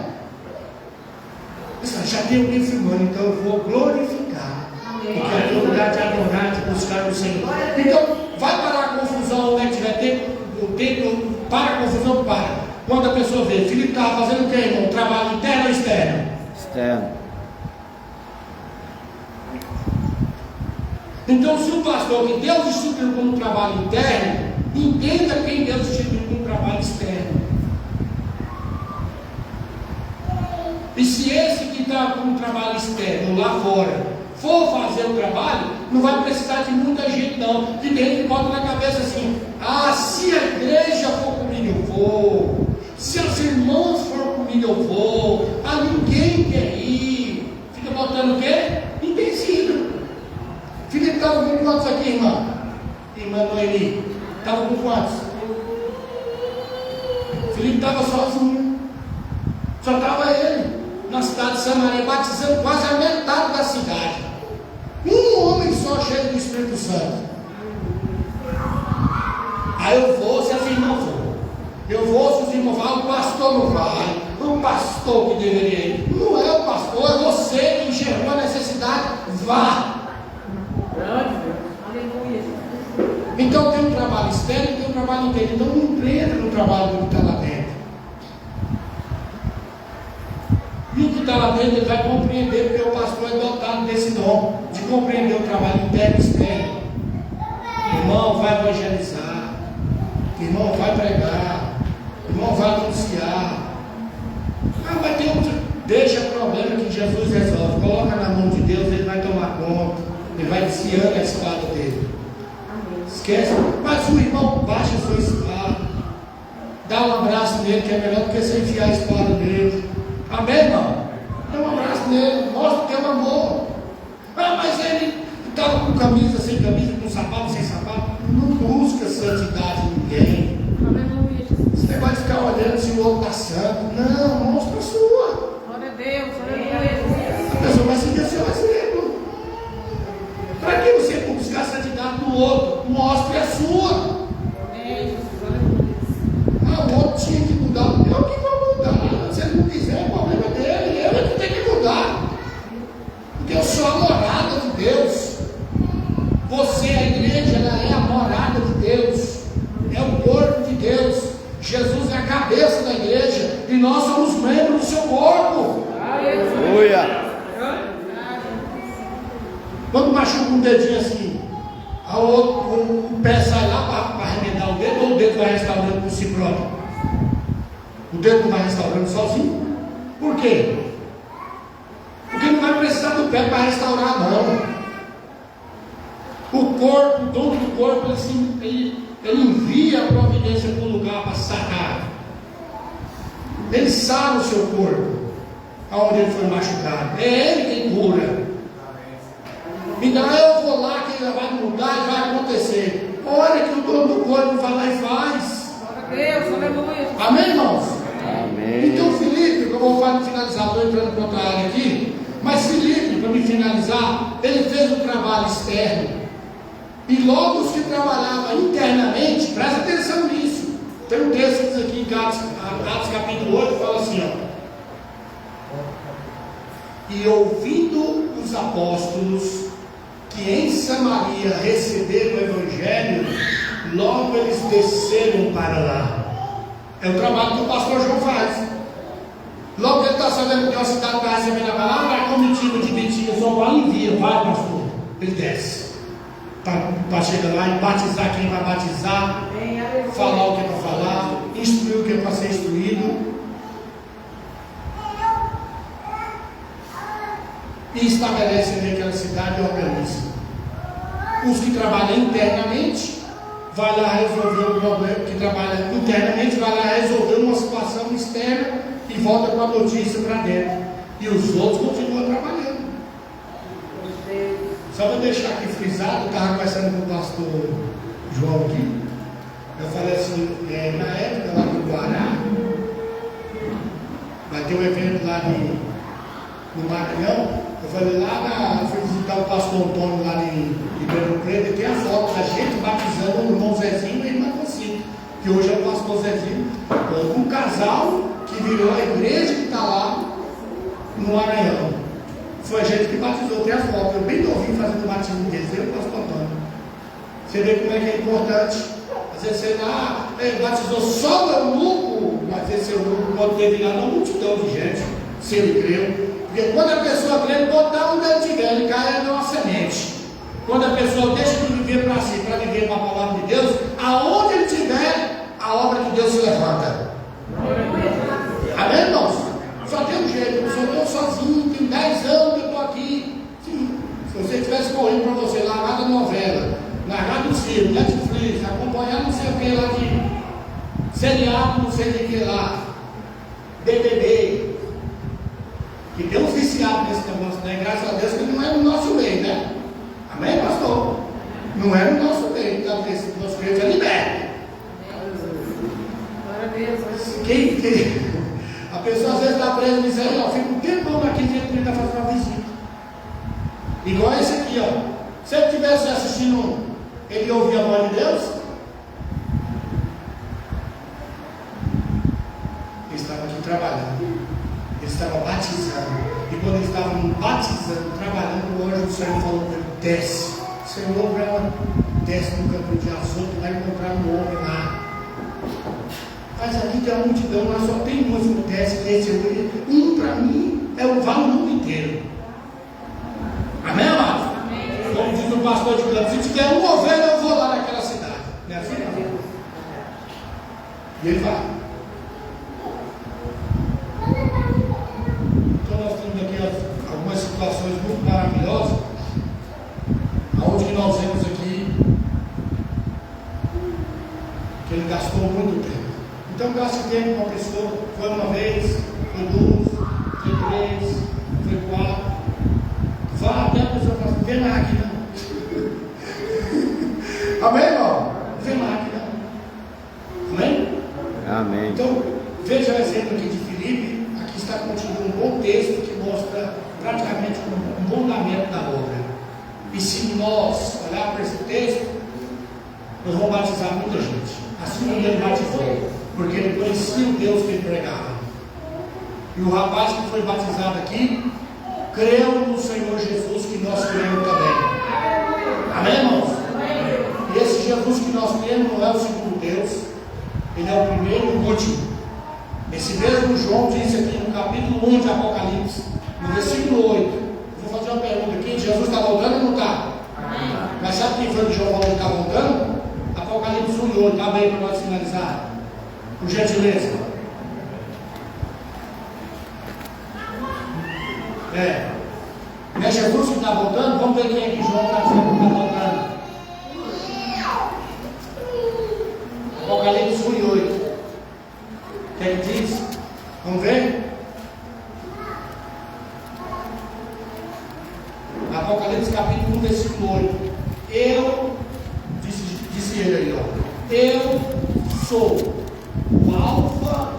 Já tem alguém filmando, então eu vou glorificar. Porque é o lugar de adorar, de buscar o Senhor. Então, vai parar a confusão onde tiver tempo, o tempo, para a confusão, para. Quando a pessoa vê, Filipe estava fazendo o que, irmão? Trabalho interno ou externo? Externo. Então, se o pastor que Deus instituiu como trabalho interno, entenda quem Deus instituiu como trabalho externo. E se esse que está com o trabalho externo lá fora for fazer o trabalho, não vai precisar de muita gente não. De dentro bota na cabeça assim, ah, se a igreja for comigo, eu vou. Se as irmãs for comigo, eu vou. Ah, ninguém quer ir. Fica botando o quê? Empecilho. Felipe estava com quantos aqui, irmã? Irmã Noeli. Estava com quantos? Felipe estava sozinho. Só estava ele na cidade de Samaria, batizando quase a metade da cidade. Um homem só cheio do Espírito Santo. Aí eu vou se as irmãs vão. Eu vou se os irmãos vão. O pastor não vai. O pastor que deveria ir. Não é o pastor, é você que enxergou a necessidade. Vá. Então tem um trabalho externo e tem um trabalho interno. Então não empreenda no trabalho do que está lá dentro. E o que está lá dentro ele vai compreender, porque o pastor é dotado desse dom de compreender o trabalho interno e externo. Irmão, vai evangelizar. Irmão, vai pregar. Irmão, vai anunciar. Ah, vai ter outro. Deixa o problema que Jesus resolve. Coloca na mão de Deus, ele vai tomar conta. Ele vai desfiando a espada dele. Esquece. Mas o irmão baixa a sua espada. Dá um abraço nele, que é melhor do que você enfiar a espada nele. Amém, irmão? Dá um abraço nele. Mostra o teu amor. Ah, mas ele estava com camisa, sem camisa, com sapato, sem sapato. Não busca santidade em ninguém. Esse negócio de ficar olhando se o outro está santo. Não, mostra a sua. Glória a Deus, aleluia. A pessoa vai seguir o seu exemplo. Para que você buscar a santidade do outro? Mostre a sua. Ah, o outro tinha que mudar. Eu que vou mudar. Se ele não quiser, o problema é dele. Eu é que tenho que mudar. Porque eu sou a morada de Deus. Você, a igreja, ela é a morada de Deus. É o corpo de Deus. Jesus é a cabeça da igreja. E nós somos membros do seu corpo. Aleluia. Quando machuca um dedinho assim, o pé sai lá para arremedar o dedo, ou o dedo vai restaurando por si próprio? O dedo não vai restaurando sozinho? Por quê? Porque não vai precisar do pé para restaurar, não. O corpo, o dono do corpo, ele envia a providência para o lugar para sarar. Ele sara o seu corpo, aonde ele foi machucado. É ele quem cura. Então eu vou lá que ele vai mudar e vai acontecer. Olha que o dono do corpo vai lá e faz. Glória a Deus, aleluia. Amém, irmãos? Amém. Então Filipe, eu vou finalizar, estou entrando para outra área aqui. Mas Filipe, para me finalizar, ele fez um trabalho externo. E logo os que trabalhavam internamente, presta atenção nisso. Tem um texto que diz aqui em Atos capítulo 8, fala assim, ó. E ouvindo os apóstolos que em Samaria receberam o Evangelho, logo eles desceram para lá. É o trabalho que o pastor João faz. Logo ele está sabendo que tem uma cidade que vai receber a palavra, a comitiva de Betinho, São Paulo envia, vai pastor, ele desce. Para chegar lá e batizar quem vai batizar, falar o que é para falar, instruir o que é para ser instruído. E estabelece ali aquela cidade e organiza. Os que trabalham internamente, vai lá resolver o problema, que trabalha internamente, vai lá resolver uma situação externa e volta com a notícia para dentro. E os outros continuam trabalhando. Só para deixar aqui frisado, eu estava conversando com o pastor João aqui. Eu falei assim, na época lá do Guará, vai ter um evento lá no Maranhão. Eu falei lá, fui visitar o pastor Antônio lá em Ribeirão Preto, e tem a foto da gente batizando o irmão Zezinho e a irmã Concita, que hoje é o pastor Zezinho, com um casal que virou a igreja que está lá no Maranhão. Foi a gente que batizou, tem as fotos, eu bem novinho fazendo o batismo deles, eu e o pastor Antônio. Você vê como é que é importante. Às vezes você batizou só o eunuco, mas esse eunuco pode ter virado uma multidão de gente, se ele creu. Porque quando a pessoa crê, botar onde ele estiver, ele cai numa semente. Quando a pessoa deixa de viver para si, para viver para a palavra de Deus, aonde ele estiver, a obra de Deus se levanta. Amém, irmãos? Só tem um jeito, eu estou sozinho, tem 10 anos que eu estou aqui. Sim. Se você tivesse correndo para você, largado a novela, largado o filme, Netflix, acompanhar não sei o que lá de seriado, não sei o que lá. BBB. Que tem uns viciados nesse negócio, né? Graças a Deus que não é no nosso meio, né? Amém, pastor? Não é no nosso meio, então esse nosso meio é liberto. Glória a Deus. A pessoa às vezes está presa nisso aí, ó, fica um tempão naquele dia que ele está fazendo uma visita. Igual esse aqui, ó. Se ele estivesse assistindo, ele ia ouvir a voz de Deus? Ele estava aqui trabalhando. Ele estava batizando. E quando eles estavam batizando, trabalhando, o anjo do Senhor falou para ele: desce. Senhor, ela desce no campo de azoto, vai encontrar um homem lá. Mas aqui tem a multidão, lá só tem um que desce, desse um para mim é o vale o mundo inteiro. Amém, amado? Como diz o pastor de Campos, se tiver uma ovelha, eu vou lá naquela cidade. Não é assim, não? E ele vai. Então nós temos aqui algumas situações muito maravilhosas, aonde que nós vemos aqui que ele gastou muito tempo. Então gaste tempo com a pessoa. Foi uma vez, foi duas, foi três, foi quatro. Vá até a pessoa falar assim: vem lá aqui não. Amém, irmão? Vem lá aqui não. Amém? Amém. Então, veja o exemplo aqui de Filipe. Aqui está contido um bom texto que mostra praticamente um fundamento da obra. E se nós olhar para esse texto, nós vamos batizar muita gente. Assim como ele batizou, porque ele conhecia o Deus que ele pregava. E o rapaz que foi batizado aqui creu no Senhor Jesus, que nós cremos também. Amém, irmãos? E esse Jesus que nós cremos não é o segundo Deus, ele é o primeiro e o último. Esse mesmo João disse aqui no capítulo 1 de Apocalipse, no versículo 8. Vou fazer uma pergunta aqui: Jesus está voltando ou não está? Mas sabe quem foi que João falou que está voltando? Apocalipse 1 e 8. Está bem para nós finalizar? Por gentileza. Não é Jesus que está voltando? Vamos ver quem é que João está dizendo que está voltando. Apocalipse 1 e 8. O que é que diz? Vamos ver? Apocalipse capítulo 1, versículo 8. Disse ele aí, ó: eu sou o Alfa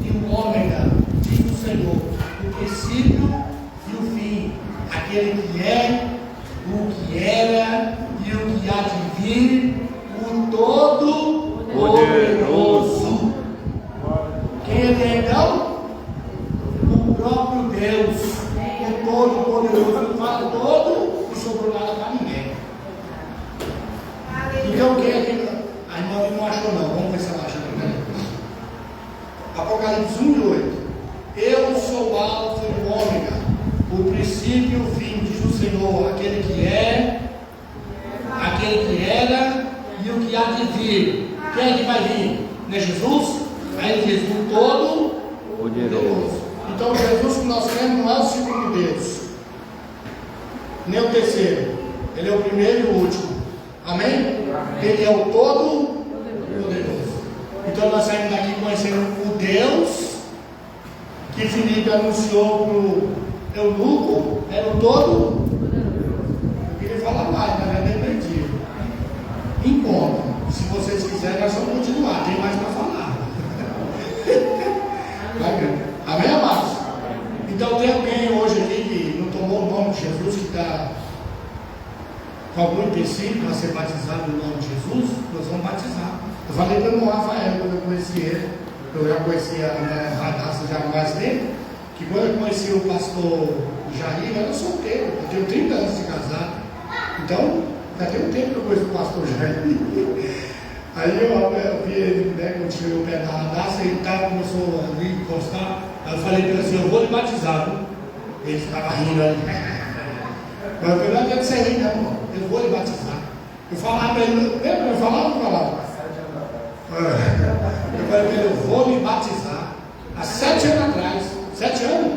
e o Ômega, diz o Senhor, o princípio e o fim, aquele que é, o que era e o que há de vir, o Todo-Poderoso. Quem é então? O próprio Deus, o Todo-Poderoso. Não fala todo e sobrou nada para ninguém. Então quem é que... A irmã não achou não, vamos ver se ela acha também. Apocalipse 1 e 8. Eu sou o Alfa e o Ômega, o princípio e o fim, diz o Senhor, aquele que é, aquele que era e o que há de vir. Quem é que vai vir? Não é Jesus? Aí ele diz: o Todo-Poderoso. Então Jesus que nós temos não é o segundo Deus, nem o terceiro. Ele é o primeiro e o último. Amém? Ele é o Todo-Poderoso. Então nós saímos daqui conhecendo o Deus que Filipe anunciou para o eunuco, era o Todo. Eu queria falar mais, mas já nem perdi. Encontro. Se vocês quiserem, nós vamos continuar. Tem mais para falar. Amém, amados? Então tem alguém hoje aqui que não tomou o nome de Jesus, que está com algum empecilho para ser batizado no nome de Jesus? Nós vamos batizar. Eu falei para o irmão Rafael quando eu conheci ele. Eu já conhecia a Radassa já há mais tempo, que quando eu conheci o pastor Jair, eu era solteiro, eu tenho 30 anos de casado. Então, já tem um tempo que eu conheço o pastor Jair. Aí eu vi ele, né, quando tirei o pé da Radassa, ele começou a me encostar. Aí eu falei para ele assim: eu vou lhe batizar, viu? Ele estava rindo ali. Mas eu falei: não adianta você rir, não, eu vou lhe batizar. Eu falava para ele, lembra? Eu falava ou não falava? Eu falei para ele: eu vou lhe batizar. Há 7 anos atrás, 7 anos,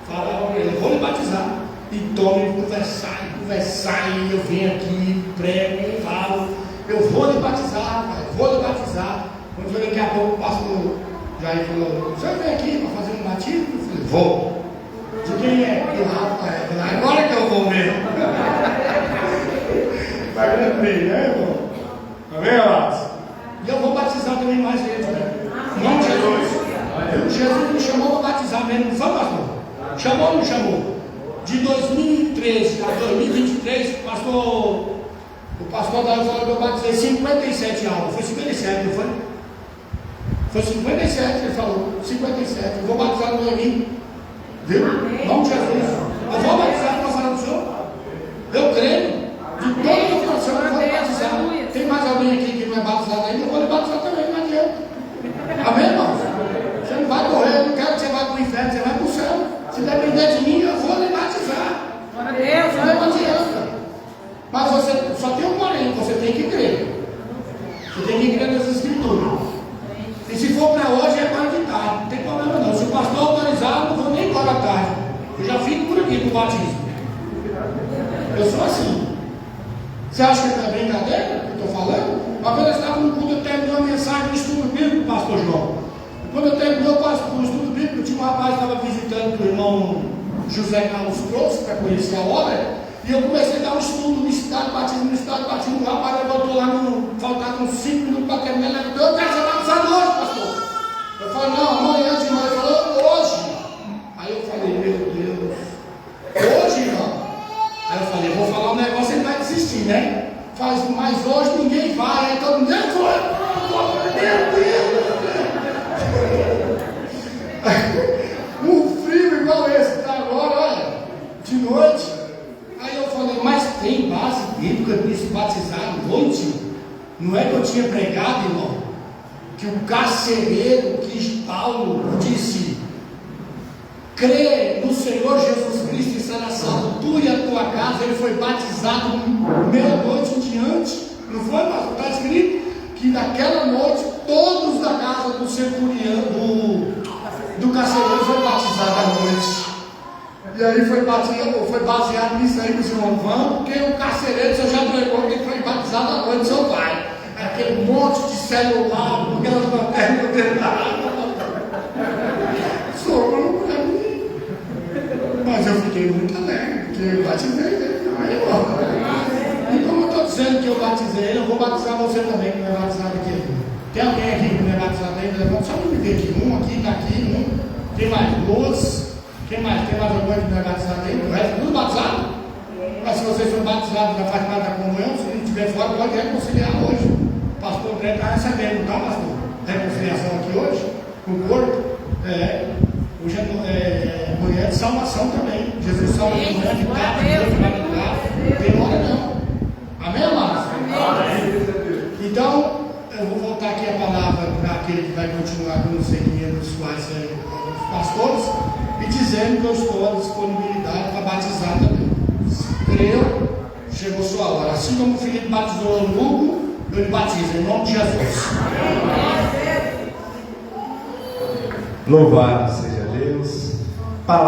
falava para ele: eu vou lhe batizar. E tome, conversar, e eu venho aqui, prego, falo: eu vou lhe batizar, pai, vou lhe batizar. Quando foi daqui a pouco o pastor E aí falou, você vem aqui para fazer um batismo? Eu falei, vou. De quem é? Do Rafael. Agora que eu vou mesmo. Vai lembrei, né, irmão? Amém, amados? E eu vou batizar também mais gente, né? Em nome de Jesus. Jesus me chamou para batizar mesmo, não foi, pastor? Chamou ou não chamou? De 2013 a 2023, o pastor da falou que eu batizei 57 almas. Foi 57, não foi? Foi 57, ele falou. 57. Eu vou batizar no Noemi. Viu? Em nome de Jesus. Eu vou batizar, estou falando do senhor. Eu creio. De todo o coração eu vou batizar. Tem mais alguém aqui que não é batizado ainda? Eu vou lhe batizar também, não adianta. Amém, irmãos? Você não vai morrer, eu não quero que você vá para o inferno, você vai para o céu. Se depender de mim, eu vou lhe batizar. Glória a Deus, Não adianta. Mas você só tem um porém, você tem que crer. Você tem que crer nas escrituras. E se for para hoje, é agora de tarde. Não tem problema não. Se o pastor autorizar, eu não vou nem embora à tarde. Eu já fico por aqui para o batismo. Eu sou assim. Você acha que é brincadeira que eu estou falando? Uma vez eu estava no culto, eu terminei uma mensagem do estudo bíblico, pastor João. Quando eu terminou o estudo bíblico, tinha um rapaz que estava visitando que o irmão José Carlos trouxe para conhecer a obra. E eu comecei a dar um estudo no estado batismo, o rapaz levantou lá, faltavam uns 5 minutos para terminar, ele levantou, eu quero ser batizado hoje, pastor. Eu falei, não, amanhã de manhã. Ele falou, hoje. Aí eu falei, meu Deus, hoje não. Aí eu falei, vou falar um negócio, ele vai desistir, né? Mas hoje ninguém vai, aí todo mundo, meu Deus. Um frio igual esse que está agora, olha, de noite. Aí eu falei, mas tem base bíblica nisso, batizar à noite? Não é que eu tinha pregado, irmão? Que o carcereiro, que Paulo disse, crê no Senhor Jesus Cristo e será salvo, tu e a tua casa. Ele foi batizado meia-noite em diante, não foi, pastor? Está escrito que naquela noite todos da casa do centurião, do carcereiro foi batizado à noite. E aí foi baseado nisso aí que o senhor vão, porque o carcereiro, você já pregou que ele foi batizado à noite, seu pai. Aquele monte de celular, aquelas lanternas dentro. Sobrou para mim. Mas eu fiquei muito alegre, porque eu batizei ele. E como eu estou dizendo que eu batizei ele, eu vou batizar você também, que não é batizado aqui. Tem alguém aqui que não é batizado ainda? Levanta só para me ver aqui. Um aqui, daqui, um. Tem mais duas. Quem mais? Tem mais alguém que não é batizado ainda? O resto tudo batizado? Mas se vocês são batizados, já faz parte da comunhão. Se não estiver fora, pode reconciliar hoje. O pastor André está recebendo, tá, pastor? Reconciliação aqui hoje, com o corpo. Hoje é mulher de salvação também. Jesus salva a mulher de casa, Deus vai no carro. Não tem hora não. Amém, amados? Amém. Então, eu vou voltar aqui a palavra para aquele que vai continuar com o segmento dos quais os pastores, e dizendo que eu estou à disponibilidade para batizar também. Creio, chegou sua hora. Assim como o Felipe batizou o Hugo, eu lhe batizo em nome de Jesus. Louvado seja Deus.